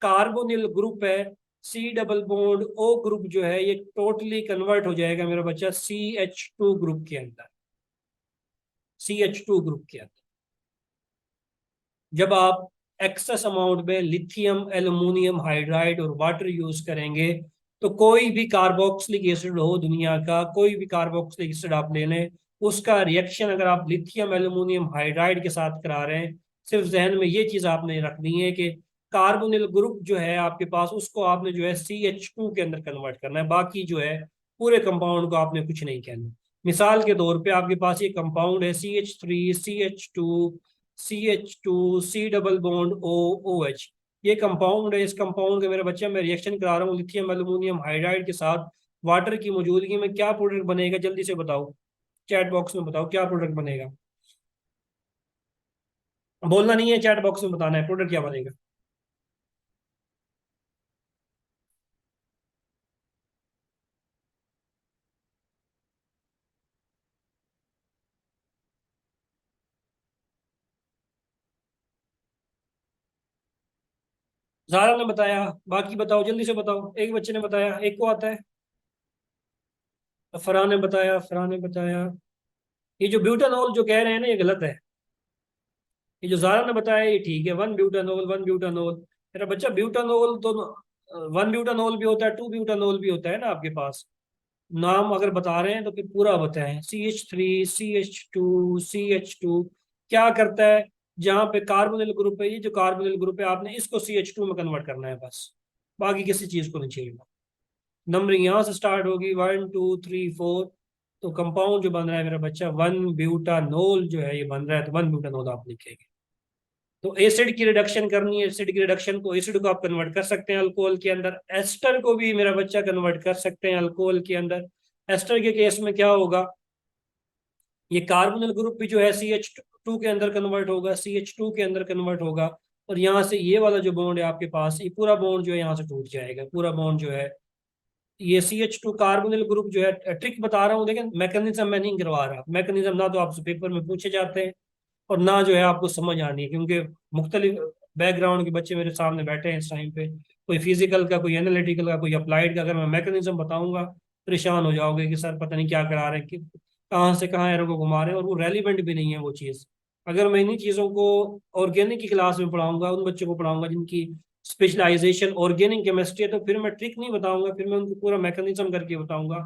कार्बोनिल ग्रुप है, C double bond O group जो है ये टोटली कन्वर्ट हो जाएगा मेरा बच्चा CH2 ग्रुप के अंदर, CH2 ग्रुप के अंदर। जब आप एक्सेस अमाउंट में लिथियम एल्यूमिनियम हाइड्राइड और वाटर यूज करेंगे, तो कोई भी कार्बोक्सिलिक एसिड हो दुनिया का, कोई भी कार्बोक्सिलिक एसिड आप ले लें, उसका रिएक्शन अगर आप लिथियम एल्यूमिनियम हाइड्राइड के साथ करा रहे हैं, सिर्फ जहन में ये चीज आपने रखनी है कि कार्बोनिल ग्रुप जो है आपके पास उसको आपने जो है CH2 के अंदर कन्वर्ट करना है, बाकी जो है पूरे कंपाउंड को आपने कुछ नहीं कहना। मिसाल के तौर पे आपके पास ये कंपाउंड है CH3 CH2 C double bond OH। ये कंपाउंड है। इस कंपाउंड का मेरा बच्चा मैं रिएक्शन करा रहा हूँ लिथियम एल्यूमिनियम हाइड्राइड के साथ। वाटर की मौजूदगी में क्या प्रोडक्ट बनेगा, जल्दी से बताओ, चैट बॉक्स में बताओ क्या प्रोडक्ट बनेगा। बोलना नहीं है, चैट बॉक्स में बताना है प्रोडक्ट क्या बनेगा। ज़ारा ने बताया, बाकी बताओ जल्दी से बताओ। एक बच्चे ने बताया, एक को आता है। फरहान ने बताया, फरहान ने बताया। ये जो ब्यूटानॉल जो कह रहे हैं ना, ये गलत है। ये जो ज़ारा ने बताया ये ठीक है, वन ब्यूटानॉल वन ब्यूटानॉल। मेरा बच्चा ब्यूटानॉल तो वन ब्यूटानॉल भी होता है, टू ब्यूटानॉल भी होता है ना आपके पास। नाम अगर बता रहे हैं तो फिर पूरा बताएं। CH3 CH2 CH2 क्या करता है, जहाँ पे कार्बोनिल ग्रुप है, ये जो कार्बोनिल ग्रुप है आपने इसको CH2 में कन्वर्ट करना है बस, बाकी किसी चीज को नहीं चाहिए। नंबरिंग यहाँ से स्टार्ट होगी 1 2 3 4। तो कंपाउंड जो बन रहा है मेरा बच्चा वन ब्यूटानोल जो है ये बन रहा है, तो वन ब्यूटानोल आप लिखेंगे। तो एसिड की रिडक्शन करनी है, एसिड की रिडक्शन को, एसिड को आप कन्वर्ट कर सकते हैं अल्कोहल के अंदर, एस्टर को भी मेरा बच्चा कन्वर्ट कर सकते हैं अल्कोहल के अंदर। एस्टर के केस में क्या होगा, ये कार्बोनिल ग्रुप भी जो है CH2 के अंदर कन्वर्ट होगा, CH2 के अंदर कन्वर्ट होगा। और यहाँ से ये वाला जो बॉन्ड है आपके पास, ये पूरा बॉन्ड जो है यहाँ से टूट जाएगा, पूरा बॉन्ड जो है। ये CH2 कार्बोनिल ग्रुप जो है, ट्रिक बता रहा हूँ, लेकिन मैकेनिज्म मैं नहीं करवा रहा। मैकेनिज्म ना तो आपसे पेपर में पूछे जाते हैं और ना जो है आपको समझ आनी है, क्योंकि मुख्तलिफ बैकग्राउंड के बच्चे मेरे सामने बैठे हैं इस टाइम पे। कोई फिजिकल का, कोई एनालिटिकल का, कोई अप्लाइड का। अगर मैं मैकेनिज्म बताऊंगा परेशान हो जाओगे कि सर पता नहीं क्या करा रहे हैं, कि कहाँ से कहाँ एरो को घुमा रहे हैं, और वो रेलिवेंट भी नहीं है वो चीज़। अगर मैं इन्हीं चीज़ों को ऑर्गेनिक की क्लास में पढ़ाऊंगा, उन बच्चों को पढ़ाऊंगा जिनकी स्पेशलाइजेशन ऑर्गेनिक केमिस्ट्री है, तो फिर मैं ट्रिक नहीं बताऊंगा, फिर मैं उनको पूरा मैकेनिज्म करके बताऊंगा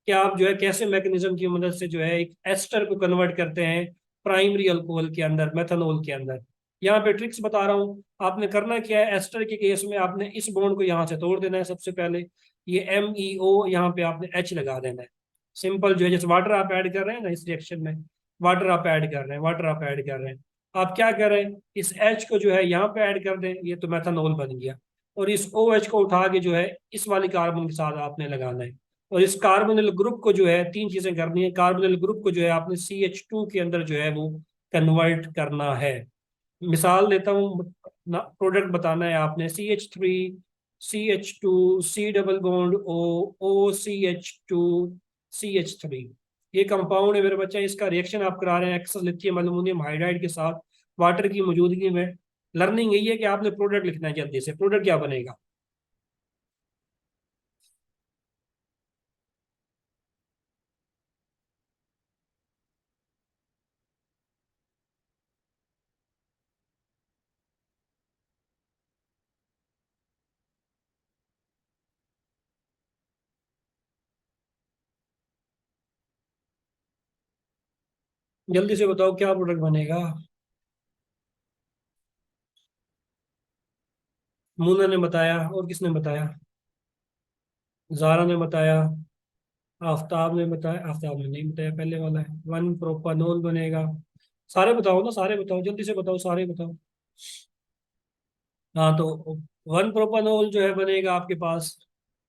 कि आप जो है कैसे मैकेनिज्म की मदद से जो है एक एस्टर को कन्वर्ट करते हैं प्राइमरी अल्कोहल के अंदर, मेथनॉल के अंदर। यहाँ पे ट्रिक्स बता रहा हूँ। आपने करना क्या है, एस्टर के केस में आपने इस बॉन्ड को यहाँ से तोड़ देना है सबसे पहले। ये MEO यहाँ पे आपने H लगा देना है। सिंपल जो है, जैसे वाटर आप ऐड कर रहे हैं ना इस रिएक्शन में, वाटर आप ऐड कर रहे हैं, वाटर आप ऐड कर रहे हैं। आप क्या कर रहे हैं, इस H को जो है यहाँ पे ऐड कर दें, ये तो मेथनॉल बन गया। और इस OH को उठा के जो है इस वाली कार्बन के साथ आपने लगाना है। और इस कार्बोनिल ग्रुप को जो है तीन चीजें करनी है। कार्बोनिल ग्रुप को जो है आपने CH2 के अंदर जो है वो कन्वर्ट करना है। मिसाल देता हूँ ना, प्रोडक्ट बताना है आपने CH3 CH2 C double bond OCH2CH3। ये कंपाउंड है मेरे बच्चा, इसका रिएक्शन आप करा रहे हैं एक्सेस लिथियम एल्यूमिनियम हाइड्राइड के साथ वाटर की मौजूदगी में। लर्निंग यही है कि आपने प्रोडक्ट लिखना है जल्दी से। प्रोडक्ट क्या बनेगा, जल्दी से बताओ क्या प्रोडक्ट बनेगा। मूना ने बताया, और किसने बताया, जारा ने बताया, आफ्ताब ने बताया, आफ्ताब ने नहीं बताया, पहले वाला है। वन प्रोपानोल बनेगा। सारे बताओ ना, सारे बताओ जल्दी से बताओ, सारे बताओ। हाँ तो वन प्रोपानोल जो है बनेगा आपके पास।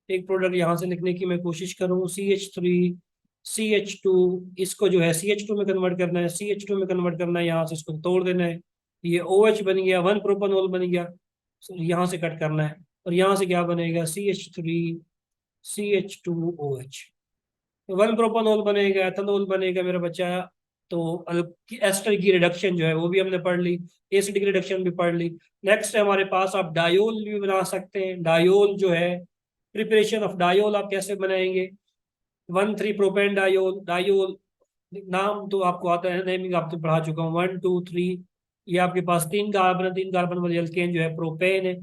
एक प्रोडक्ट यहाँ से लिखने की मैं कोशिश करूँ, CH3 CH2, इसको जो है CH2 में कन्वर्ट करना है, CH2 में कन्वर्ट करना है, यहाँ से इसको तोड़ देना है। ये OH बन गया, वन प्रोपानोल बन गया। यहाँ से कट करना है। और यहाँ से क्या बनेगा, CH3 CH2OH। वन प्रोपानोल बनेगा, एथेनॉल बनेगा मेरा बच्चा। तो एस्टर की रिडक्शन जो है वो भी हमने पढ़ ली, एसिड की रिडक्शन भी पढ़ ली। नेक्स्ट है हमारे पास, आप डायोल भी बना सकते हैं। डायोल जो है, प्रिपरेशन ऑफ डायोल आप कैसे बनाएंगे, 1 3 प्रोपेन डायोल। डायोल नाम तो आपको आता है, नेमिंग आप तो पढ़ा चुका हूँ, 1 2 3। ये आपके पास तीन कार्बन है, तीन कार्बन वाली एल्केन जो है प्रोपेन है।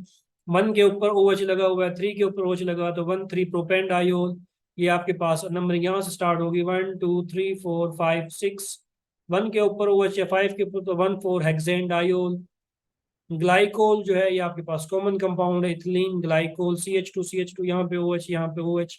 1 के ऊपर OH लगा हुआ है, 3 के ऊपर OH लगा हुआ है, तो 1 3 प्रोपेन डायोल। ये आपके पास नंबर यहाँ से स्टार्ट होगी, 1 2 3 4 5 6। 1 के ऊपर OH है, 5 के ऊपर तो 1 4 हेक्सेन डायोल। ग्लाइकोल जो है ये आपके पास कॉमन कंपाउंड है, इथिलीन ग्लाइकोल, CH2 CH2, यहाँ पे OH, यहाँ पे OH।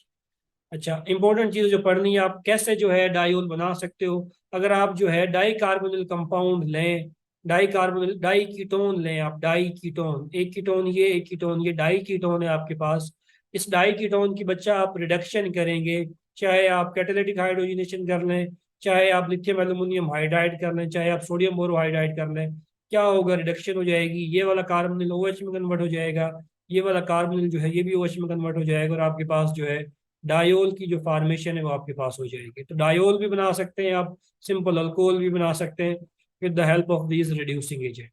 अच्छा, इंपॉर्टेंट चीज़ जो पढ़नी है, आप कैसे जो है डायोल बना सकते हो। अगर आप जो है डाई कार्बोनिल कंपाउंड लें, डाई कार्बोनिल डाई कीटोन लें, आप डाई कीटोन, एक कीटोन ये, एक कीटोन ये, डाई कीटोन है आपके पास। इस डाई कीटोन की बच्चा आप रिडक्शन करेंगे, चाहे आप कैटालिटिक हाइड्रोजनेशन कर लें, चाहे आप लिथियम एल्यूमिनियम हाइड्राइड कर लें, चाहे आप सोडियम बोरोहाइड्राइड कर लें, क्या होगा, रिडक्शन हो जाएगी। ये वाला कार्बोनिल OH में कन्वर्ट हो जाएगा, ये वाला कार्बोनिल जो है ये भी OH में कन्वर्ट हो जाएगा, और आपके पास जो है डायोल की जो फॉर्मेशन है वो आपके पास हो जाएगी। तो डायोल भी बना सकते हैं आप, सिंपल अल्कोहल भी बना सकते हैं with the help of these reducing agent.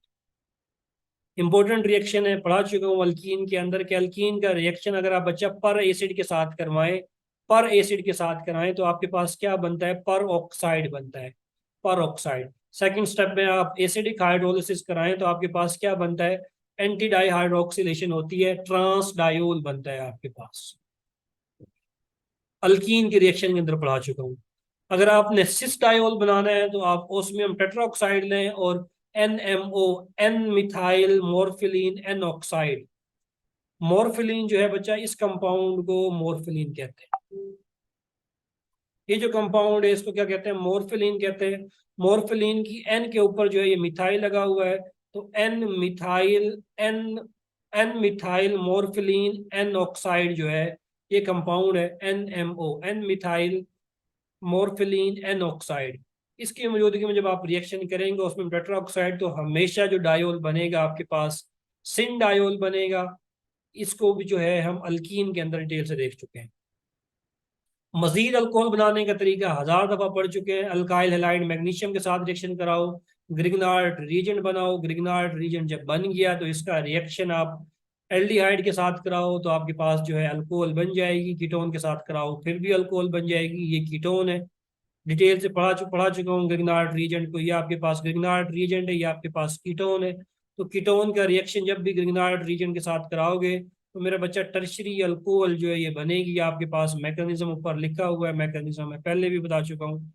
Important reaction है, पढ़ा चुका हूँ अल्कीन के अंदर के अल्कीन का रिएक्शन अगर आप बच्चा पर एसिड के साथ करवाएं, पर एसिड के साथ कराएं तो आपके पास क्या बनता है, पर ऑक्साइड बनता है, पर ऑक्साइड। सेकंड स्टेप में आप एसिडिक हाइड्रोलिसिस कराएं तो आपके पास क्या बनता है, एंटी डाई हाइड्रोक्सिलेशन होती है, ट्रांस डायोल बनता है आपके पास। अल्कीन के रिएक्शन के अंदर पढ़ा चुका हूँ। अगर आपने सिस डायोल बनाना है तो आप ओस्मियम टेट्राऑक्साइड लें और NMO, N methyl morpholine N oxide. Morpholine जो है बच्चा, इस कंपाउंड को मोरफिलीन कहते हैं। ये जो कंपाउंड है इसको क्या कहते हैं, मोरफिलीन कहते हैं। मोरफिलीन की एन के ऊपर जो है ये मिथाइल लगा हुआ है, तो N methyl morpholine N oxide जो है ये कंपाउंड है, NMO, N methyl morpholine N oxide. इसकी मौजूदगी में जब आप रिएक्शन करेंगे उसमें टेट्रा ऑक्साइड, तो हमेशा जो डायोल बनेगा आपके पास सिन डायोल बनेगा। इसको भी जो है हम अल्कीन के अंदर डिटेल से देख चुके हैं। मजीद अल्कोहल बनाने का तरीका 1000 दफा पढ़ चुके हैं। अल्काइल हैलाइड मैग्नीशियम के साथ रिएक्शन कराओ, ग्रिग्नार्ड रीजेंट बनाओ। ग्रिग्नार्ड रीजेंट जब बन गया तो इसका रिएक्शन आप एल्डिहाइड के साथ कराओ तो आपके पास जो है अल्कोहल बन जाएगी। कीटोन के साथ कराओ फिर भी अल्कोहल बन जाएगी, ये कीटोन है। डिटेल से पढ़ा चुका हूँ ग्रिग्नार्ड रीजेंट को, ये आपके पास ग्रिग्नार्ड रीजेंट है, ये आपके पास कीटोन है। तो कीटोन का रिएक्शन जब भी ग्रिग्नार्ड रीजेंट के साथ कराओगे तो मेरा बच्चा टर्शरी अल्कोहल जो है ये बनेगी। आपके पास मैकेनिज्म ऊपर लिखा हुआ है, मैकेनिज्म मैं पहले भी बता चुका हूँ।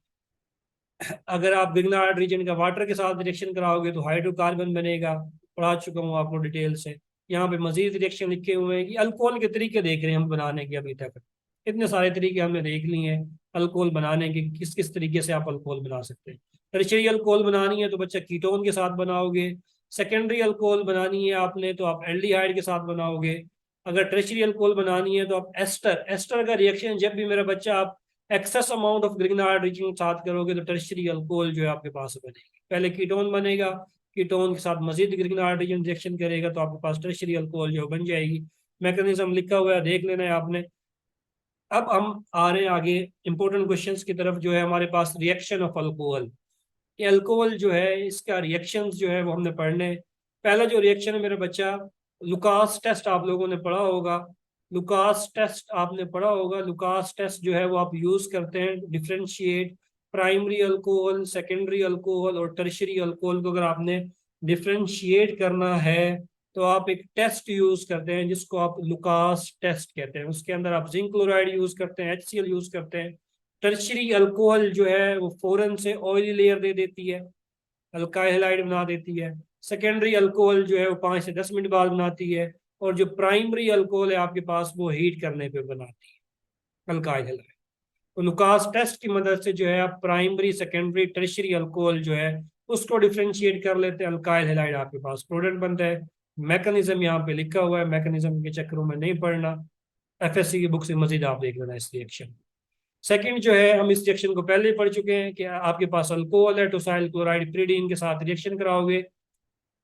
अगर आप ग्रिग्नार्ड रीजन का वाटर के साथ रिएक्शन कराओगे तो हाइड्रोकार्बन बनेगा, पढ़ा चुका हूँ आपको डिटेल से। यहाँ पे मजीद रिएक्शन लिखे हुए हैं कि अल्कोहल के तरीके देख रहे हैं हम बनाने के, अभी तक इतने सारे तरीके हमने देख लिए हैं अल्कोहल बनाने के, किस किस तरीके से आप अल्कोहल बना सकते हैं। टर्शियरी अल्कोहल बनानी है तो बच्चा कीटोन के साथ बनाओगे। सेकेंडरी अल्कोहल बनानी है आपने तो आप एल्डिहाइड के साथ बनाओगे। अगर टर्शियरी अल्कोहल बनानी है तो आप एस्टर, एस्टर का रिएक्शन जब भी मेरा बच्चा आप एक्सेस अमाउंट ऑफ ग्रिग्नार्ड रीजिंग के साथ करोगे तो टर्शियरी अल्कोहल जो है आपके पास बनेगी। पहले कीटोन बनेगा, कीटोन के साथ मजीद ग्रिग्नार्ड रीजन रिएक्शन करेगा तो आपके पास टर्शियरी अल्कोहल जो बन जाएगी। मैकेनिज्म लिखा हुआ है, देख लेना है आपने। अब हम आ रहे हैं आगे इंपॉर्टेंट क्वेश्चंस की तरफ, जो है हमारे पास रिएक्शन ऑफ अल्कोहल। ये अल्कोहल जो है इसका रिएक्शंस जो है वो हमने पढ़ने। पहला जो रिएक्शन है मेरा बच्चा, लुकास टेस्ट आप लोगों ने पढ़ा होगा। लुकास टेस्ट आपने पढ़ा होगा। लुकास टेस्ट जो है वो आप यूज करते हैं differentiate primary alcohol, secondary alcohol और टर्शरी अल्कोहल को। अगर आपने डिफ्रेंशिएट करना है तो आप एक टेस्ट यूज करते हैं जिसको आप लुकास टेस्ट कहते हैं। उसके अंदर आप जिंक क्लोराइड यूज करते हैं, HCl यूज करते हैं। टर्शरी अल्कोहल जो है वो फौरन से ऑयली लेयर दे देती है, अल्काइल हैलाइड बना देती है। सेकेंडरी अल्कोहल जो है वो 5 से 10 मिनट बाद बनाती है, और जो प्राइमरी अल्कोहल है आपके पास वो हीट करने पे बनाती है, अल्काइल हैलाइड। तो लुकास टेस्ट की मदद से जो है आप प्राइमरी सेकेंडरी टर्शरी अल्कोहल जो है उसको डिफ्रेंशिएट कर लेते हैं, अल्काइल हैलाइड आपके पास प्रोडक्ट बनता है। मैकेनिज्म यहाँ पे लिखा हुआ है, मैकेनिज्म के चक्करों में नहीं पढ़ना, FSC की बुक से मजीद आप देख लेना इस रिएक्शन। सेकंड जो है, हम इस रिएक्शन को पहले ही पढ़ चुके हैं कि आपके पास अल्कोहल है, टोसाइल क्लोराइड प्रीडीन के साथ रिएक्शन कराओगे।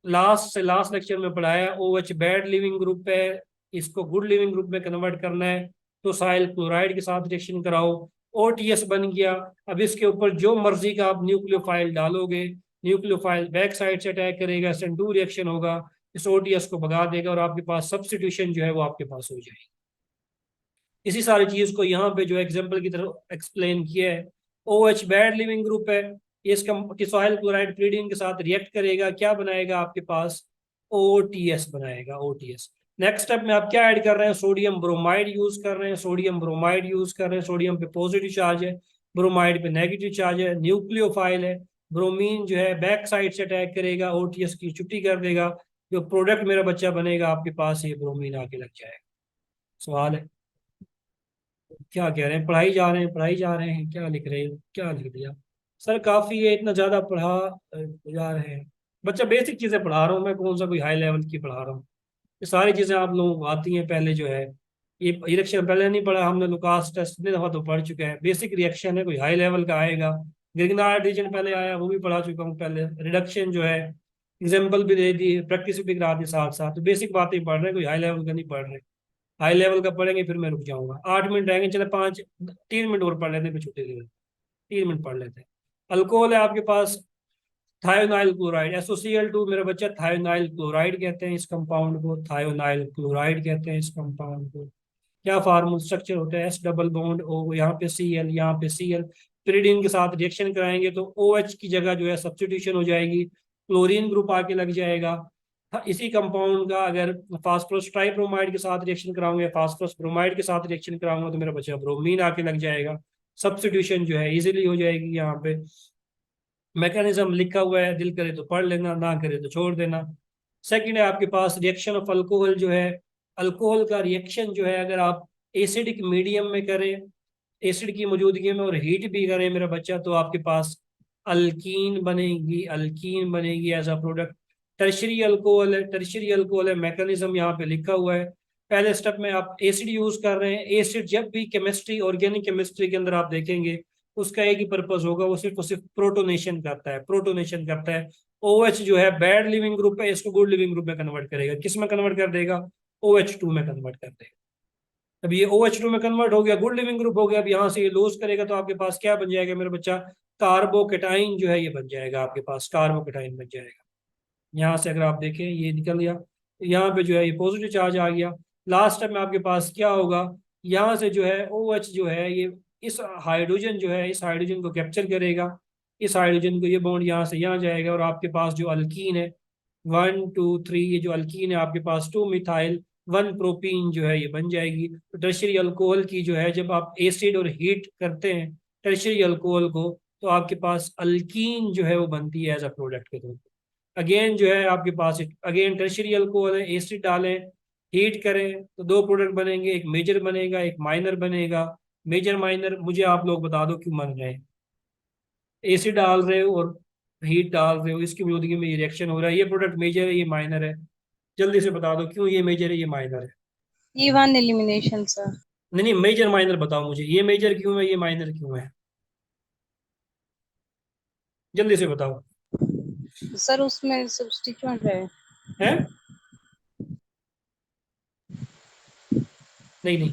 लास्ट से लास्ट लेक्चर में पढ़ाया OH बैड लिविंग ग्रुप है, इसको गुड लिविंग ग्रुप में कन्वर्ट करना है, टोसाइल क्लोराइड के साथ रिएक्शन कराओ, OTS बन गया। अब इसके ऊपर जो मर्जी का आप न्यूक्लियोफाइल डालोगे, न्यूक्लियोफाइल बैक साइड से अटैक करेगा, SN2 रिएक्शन होगा, इस OTS को भगा देगा और आपके पास सब्स्टिट्यूशन जो है वो आपके पास हो जाएगी। इसी सारी चीज को यहाँ पे जो एग्जाम्पल की तरफ एक्सप्लेन किया है। OH बैड लिविंग ग्रुप है, ये इसका टिसॉइल क्लोराइड प्रीडीन के साथ रिएक्ट करेगा, क्या बनाएगा आपके पास, OTS बनाएगा, OTS। नेक्स्ट स्टेप में आप क्या ऐड कर रहे हैं, सोडियम ब्रोमाइड यूज कर रहे हैं, सोडियम ब्रोमाइड यूज कर रहे हैं। सोडियम पे पॉजिटिव चार्ज है, ब्रोमाइड पे नेगेटिव चार्ज है, न्यूक्लियोफाइल है। ब्रोमीन जो है बैक साइड से अटैक करेगा, OTS की छुट्टी कर देगा, जो प्रोडक्ट मेरा बच्चा बनेगा आपके पास ये ब्रोमीन आके लग जाएगा। सवाल है। क्या कह रहे हैं, पढ़ाई जा रहे हैं, पढ़ाई जा रहे हैं, क्या लिख रहे हैं, क्या लिख दिया? सर काफ़ी है, इतना ज़्यादा पढ़ा जा रहे हैं। बच्चा बेसिक चीज़ें पढ़ा रहा हूँ मैं, कौन सा कोई हाई लेवल की पढ़ा रहा हूँ। ये सारी चीज़ें आप लोगों को आती हैं पहले जो है। ये रिएक्शन पहले नहीं पढ़ा हमने, लुकास टेस्ट इतने दफ़ा तो पढ़ चुके हैं। बेसिक रिएक्शन है, कोई हाई लेवल का आएगा। ग्रिग्नार्ड रीजन पहले आया, वो भी पढ़ा चुका हूँ पहले। रिडक्शन जो है एग्जाम्पल भी दे दी, प्रैक्टिस भी करा दी साथ साथ। तो बेसिक बातें ही पढ़ रहे हैं, कोई हाई लेवल का नहीं पढ़ रहे। हाई लेवल का पढ़ेंगे फिर मैं रुक जाऊंगा। 8 मिनट रहेंगे, चले 3 मिनट और पढ़ लेते हैं, फिर छुट्टी दे देते हैं। 3 मिनट पढ़ लेते हैं। अल्कोहल है आपके पास थायोनाइल क्लोराइड, SOCl2 मेरा बच्चा थायोनाइल क्लोराइड कहते हैं इस कंपाउंड को, थायोनाइल क्लोराइड कहते हैं इस कंपाउंड को। क्या फार्मूल स्ट्रक्चर होता है, S डबल बॉन्ड O, यहाँ पे Cl, यहाँ पे Cl। pyridine के साथ रिएक्शन कराएंगे तो OH की जगह जो है सब्स्टिट्यूशन हो जाएगी, क्लोरीन ग्रुप आके लग जाएगा। इसी कंपाउंड का अगर फास्फोरस ट्राइब्रोमाइड के साथ रिएक्शन कराऊंगा, फास्फोरस ब्रोमाइड के साथ रिएक्शन कराऊंगा तो मेरा बच्चा ब्रोमीन आके लग जाएगा। सब्स्टिट्यूशन जो है इजीली हो जाएगी। यहाँ पे मैकेनिज्म लिखा हुआ है, दिल करे तो पढ़ लेना, ना करे तो छोड़ देना। सेकंड है आपके पास रिएक्शन ऑफ अल्कोहल जो है। अल्कोहल का रिएक्शन जो है अगर आप एसिडिक मीडियम में करें, एसिड की मौजूदगी में, और हीट भी करें मेरा बच्चा, तो आपके पास अल्कीन बनेगी, अल्कीन बनेगी as a product. Tertiary alcohol है, टर्शरी अल्कोहल है, मैकेनिज्म यहाँ पे लिखा हुआ है। पहले स्टेप में आप एसिड यूज कर रहे हैं। एसिड जब भी केमिस्ट्री, ऑर्गेनिक केमिस्ट्री के अंदर आप देखेंगे, उसका एक ही पर्पज होगा, वो सिर्फ और सिर्फ प्रोटोनेशन करता है, प्रोटोनेशन करता है। OH जो है बैड लिविंग ग्रुप है, इसको गुड लिविंग ग्रुप में कन्वर्ट करेगा। किस में कन्वर्ट कर देगा? OH2 में कन्वर्ट कर देगा। अब ये OH2 में कन्वर्ट हो गया, गुड लिविंग ग्रुप हो गया। अब यहाँ से ये लूज करेगा तो आपके पास क्या बन जाएगा मेरा बच्चा? कार्बोकेटाइन जो है ये बन जाएगा, आपके पास कार्बोकेटाइन बन जाएगा। यहाँ से अगर आप देखें ये निकल गया, तो यहाँ पे जो है ये पॉजिटिव चार्ज आ गया। लास्ट टाइम में आपके पास क्या होगा? यहाँ से जो है OH जो है ये इस हाइड्रोजन जो है, इस हाइड्रोजन को कैप्चर करेगा। इस हाइड्रोजन को, ये बॉन्ड यहाँ से यहाँ जाएगा, और आपके पास जो अल्कीन है 1 2 3, ये जो अल्कीन है आपके पास 2 मिथाइल 1 प्रोपीन जो है ये बन जाएगी। तो टर्शरी अल्कोहल की जो है, जब आप एसिड और हीट करते हैं टर्शरी अल्कोहल को, तो आपके पास अल्कीन जो है वो बनती है एज अ प्रोडक्ट के तौर पर। अगेन जो है आपके पास अगेन टर्शरी अल्कोहल है, एसिड डालें, हीट करें तो 2 प्रोडक्ट बनेंगे, एक मेजर बनेगा, एक माइनर बनेगा। मेजर माइनर मुझे आप लोग बता दो क्यों बन रहे हैं? एसिड डाल रहे हो और हीट डाल रहे हो, इसकी मौजूदगी में ये रिएक्शन हो रहा है। ये प्रोडक्ट मेजर है, ये माइनर है। जल्दी से बता दो क्यों ये मेजर है, ये माइनर है? E1 elimination sir. नहीं नहीं, मेजर माइनर बताओ मुझे, ये मेजर क्यों है, ये माइनर क्यों है? जल्दी से बताओ। सर उसमें सब्स्टिट्यूएंट है। है? नहीं नहीं,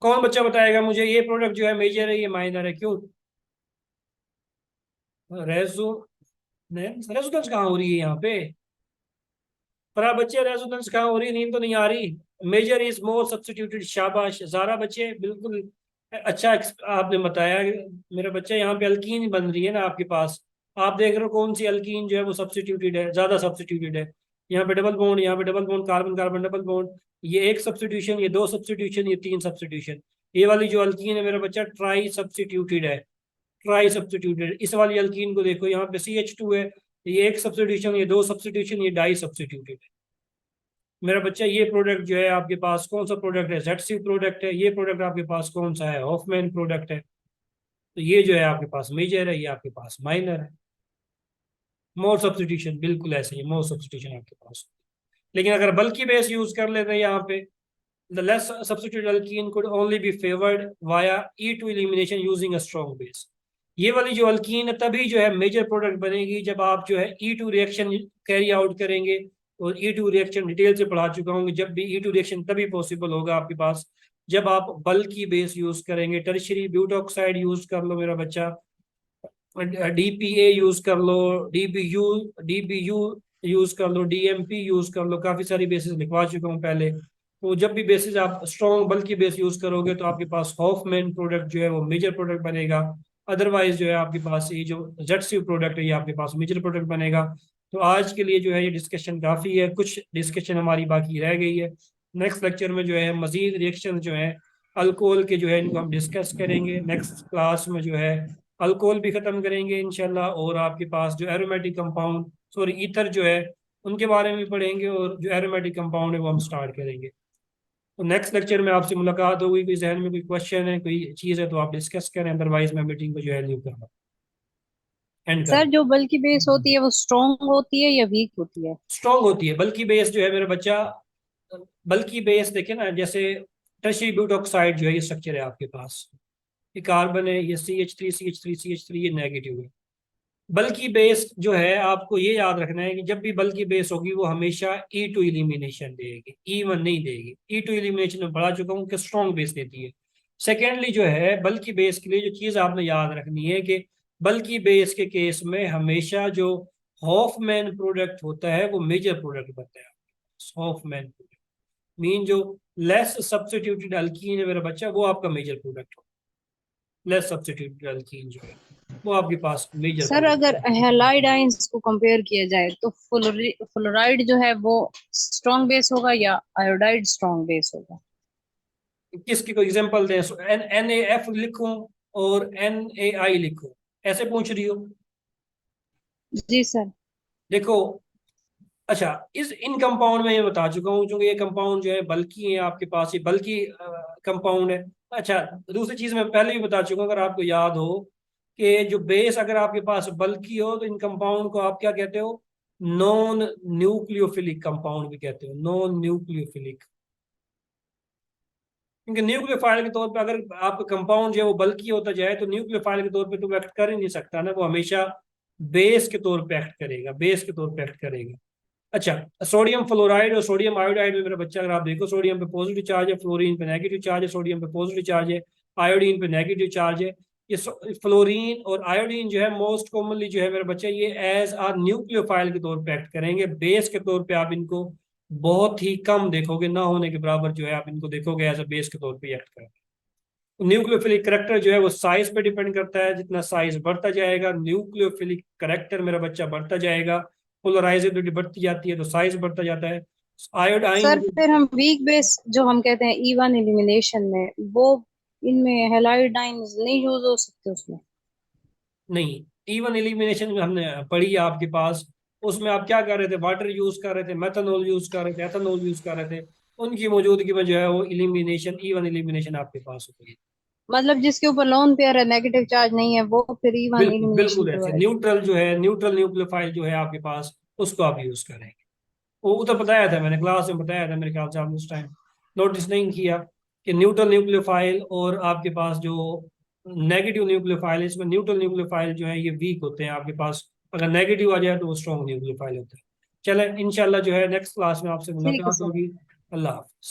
कौन बच्चा बताएगा मुझे ये प्रोडक्ट जो है मेजर है, ये माइनर है, क्यों? रेजो रेजोनेंस कहाँ हो रही है यहाँ पे? पर आप बच्चे, रेजोनेंस कहाँ हो रही है? नींद तो नहीं आ रही। मेजर इज मोर सब्स्टिट्यूटेड, शाबाश सारा बच्चे, बिल्कुल अच्छा आपने बताया। मेरा बच्चा यहाँ पे अल्कीन बन रही है ना आपके पास। आप देख रहे हो कौन सी अल्कीन जो है वो सब्स्टिट्यूटेड है, ज्यादा सब्स्टिट्यूटेड है। यहाँ पे डबल बॉन्ड, यहाँ पे double bond, carbon carbon double bond. ये एक सब्स्टिट्यूशन, ये 2 सब्स्टिट्यूशन, ये 3 सब्स्टिट्यूशन। ये वाली जो अल्कीन है मेरा बच्चा ट्राई सब्स्टिट्यूटेड है, ट्राई सब्स्टिट्यूटेड। इस वाली अल्कीन को देखो, यहाँ पे CH2 है, ये एक सब्स्टिट्यूशन, ये 2 सब्स्टिट्यूशन, ये डाई सब्स्टिट्यूटेड है। मेरा बच्चा ये प्रोडक्ट जो है आपके पास कौन सा प्रोडक्ट है? ZC प्रोडक्ट है। ये प्रोडक्ट आपके पास कौन सा है? हॉफमैन प्रोडक्ट है। तो ये जो है आपके पास मेजर है, ये आपके पास माइनर है। मोर सब्स्टिट्यूशन बिल्कुल ऐसे ही, मोर सब्स्टिट्यूशन आपके पास। लेकिन अगर बल्कि बेस यूज कर लेते हैं यहाँ पे, the less substituted alkene could only be favoured via E2 elimination using a strong base. ये वाली जो अल्कीन है तभी जो है मेजर प्रोडक्ट बनेगी जब आप जो है E2 रिएक्शन कैरी आउट करेंगे। और E2 रिएक्शन डिटेल से पढ़ा चुका हूँ, जब भी E2 रिएक्शन तभी पॉसिबल होगा आपके पास जब आप बल्कि बेस यूज करेंगे। टर्शरी ब्यूटॉक्साइड यूज कर लो मेरा बच्चा, DPA यूज कर लो, DBU यूज कर लो, DMP यूज कर लो। काफी सारी बेसिस लिखवा चुका हूँ पहले। तो जब भी बेसिस आप स्ट्रॉन्ग बल्कि बेस यूज करोगे तो आपके पास हॉफमैन प्रोडक्ट जो है वो मेजर प्रोडक्ट बनेगा। अदरवाइज जो है आपके पास ये जो ZC प्रोडक्ट है ये आपके पास मेजर प्रोडक्ट बनेगा। तो आज के लिए जो है ये डिस्कशन काफ़ी है, कुछ डिस्कशन हमारी बाकी रह गई है। नेक्स्ट लेक्चर में जो है मजीद रिएक्शन जो है अल्कोहल के जो है इनको हम डिस्कस करेंगे। नेक्स्ट क्लास में जो है अल्कोहल भी ख़त्म करेंगे इंशाल्लाह, और आपके पास जो एरोमेटिक कंपाउंड, सॉरी ईथर जो है, उनके बारे में पढ़ेंगे, और जो एरोमेटिक कंपाउंड है वो हम स्टार्ट करेंगे। तो नेक्स्ट लेक्चर में आपसे मुलाकात होगी। कोई जहन में कोई क्वेश्चन है, कोई चीज़ है तो आप डिस्कस करें, अदरवाइज मैं मीटिंग को जो है लीव कर रहा हूँ, एंड कर रहा सर हूँ। जो बल्कि बेस होती है वो स्ट्रॉन्ग होती है या वीक होती है? स्ट्रॉन्ग होती है बल्कि बेस जो है मेरा बच्चा, बल्कि बेस देखे ना, जैसे टर्शियरी ब्यूटॉक्साइड जो है ये स्ट्रक्चर है आपके पास, ये कार्बन है, ये CH3 ये नेगेटिव है। बल्कि बेस जो है आपको ये याद रखना है कि जब भी बल्कि बेस होगी वो हमेशा E2 इलिमिनेशन देगी, E1 नहीं देगी। E2 इलिमिनेशन में बढ़ा चुका हूँ कि स्ट्रॉन्ग बेस देती है। सेकेंडली जो है बल्कि बेस के लिए जो चीज़ आपने याद रखनी है कि बल्कि बेस के केस में हमेशा जो हॉफमैन प्रोडक्ट होता है वो मेजर प्रोडक्ट बनता है। हॉफमैन प्रोडक्ट मीन जो लेस सब्स्टिट्यूटेड अल्कीन है मेरा बच्चा, वो आपका मेजर प्रोडक्ट हो। लेस सब्स्टिट्यूटेड अल्कीन जो है वो आपके पास मेजर सर प्रोडक्ट। अगर हैलाइड आयंस को कंपेयर किया जाए तो फ्लोराइड जो है वो स्ट्रॉन्ग बेस होगा या आयोडाइड स्ट्रॉन्ग बेस होगा? किसकी कोई एग्जांपल दें? NaF लिखूं और NaI लिखूं, ऐसे पूछ रही हो? जी सर। देखो, अच्छा, इस इन कंपाउंड में ये बता चुका हूँ क्योंकि ये कंपाउंड जो है बल्कि है आपके पास, ये बल्कि कंपाउंड है। अच्छा, दूसरी चीज मैं पहले भी बता चुका हूँ, अगर आपको याद हो कि जो बेस अगर आपके पास बल्कि हो तो इन कंपाउंड को आप क्या कहते हो? नॉन न्यूक्लियोफिलिक कंपाउंड भी कहते हो, नॉन न्यूक्लियोफिलिक। क्योंकि न्यूक्लियोफाइल के तौर पे अगर आपका कंपाउंड जो है वो बल्कि होता जाए तो न्यूक्लियोफाइल के तौर पे तो वो एक्ट कर ही नहीं सकता ना, वो हमेशा बेस के तौर पे एक्ट करेगा, बेस के तौर पे एक्ट करेगा। अच्छा, सोडियम फ्लोराइड और सोडियम आयोडाइड में मेरा बच्चा अगर आप देखो, सोडियम पे पॉजिटिव चार्ज है, फ्लोरीन पे नेगेटिव चार्ज है, सोडियम पे पॉजिटिव चार्ज है, आयोडीन पे नेगेटिव चार्ज है। ये फ्लोरीन और आयोडीन जो है मोस्ट कॉमनली जो है मेरा बच्चा ये एज आ न्यूक्लियोफाइल के तौर पे एक्ट करेंगे। बेस के तौर पे आप इनको बहुत ही कम देखोगे, ना होने के बराबर जो है आप इनको देखोगे एज अ बेस के तौर पे एक्ट करेंगे। न्यूक्लियोफिलिक करेक्टर जो है वो साइज पे डिपेंड करता है, जितना साइज बढ़ता जाएगा न्यूक्लियोफिलिक करेक्टर मेरा बच्चा बढ़ता जाएगा। पोलराइजेबिलिटी बढ़ती जाती है तो साइज बढ़ता जाता है। आयोडाइन सर फिर हम वीक बेस जो हम कहते हैं E1 एलिमिनेशन में वो इनमें हैलाइड आयंस नहीं यूज हो सकते उसमें? नहीं, इवन एलिमिनेशन में हमने पढ़ी है आपके पास, उसमें आप क्या कर रहे थे? वाटर यूज कर रहे थे, मेथनॉल यूज कर रहे थे, एथनॉल यूज कर रहे थे। उनकी मौजूदगी में जो है वो इलिमिनेशन, इवन एलिमिनेशन आपके पास होती है। मतलब जिसके ऊपर लोन पेयर है, नेगेटिव चार्ज नहीं है, वो फिर E1 बिल्कुल एलिमिनेशन बिल्कुल ऐसे प्रोवाइड? न्यूट्रल जो है, न्यूट्रल न्यूक्लियोफाइल जो है आपके पास, उसको आप यूज करेंगे। वो तो बताया था मैंने, क्लास में बताया था मेरे ख्याल से, आपने उस टाइम नोटिस नहीं किया कि न्यूट्रल न्यूक्लियोफाइल और आपके पास जो नेगेटिव न्यूक्लियोफाइल है, इसमें न्यूट्रल न्यूक्लियोफाइल जो है ये वीक होते हैं आपके पास, अगर नेगेटिव आ जाए तो वो स्ट्रॉन्ग न्यूक्लियोफाइल होता है। चले इंशाल्लाह जो है नेक्स्ट क्लास में आपसे ठीक है मुलाकात सर। होगी। अल्लाह हाफिज।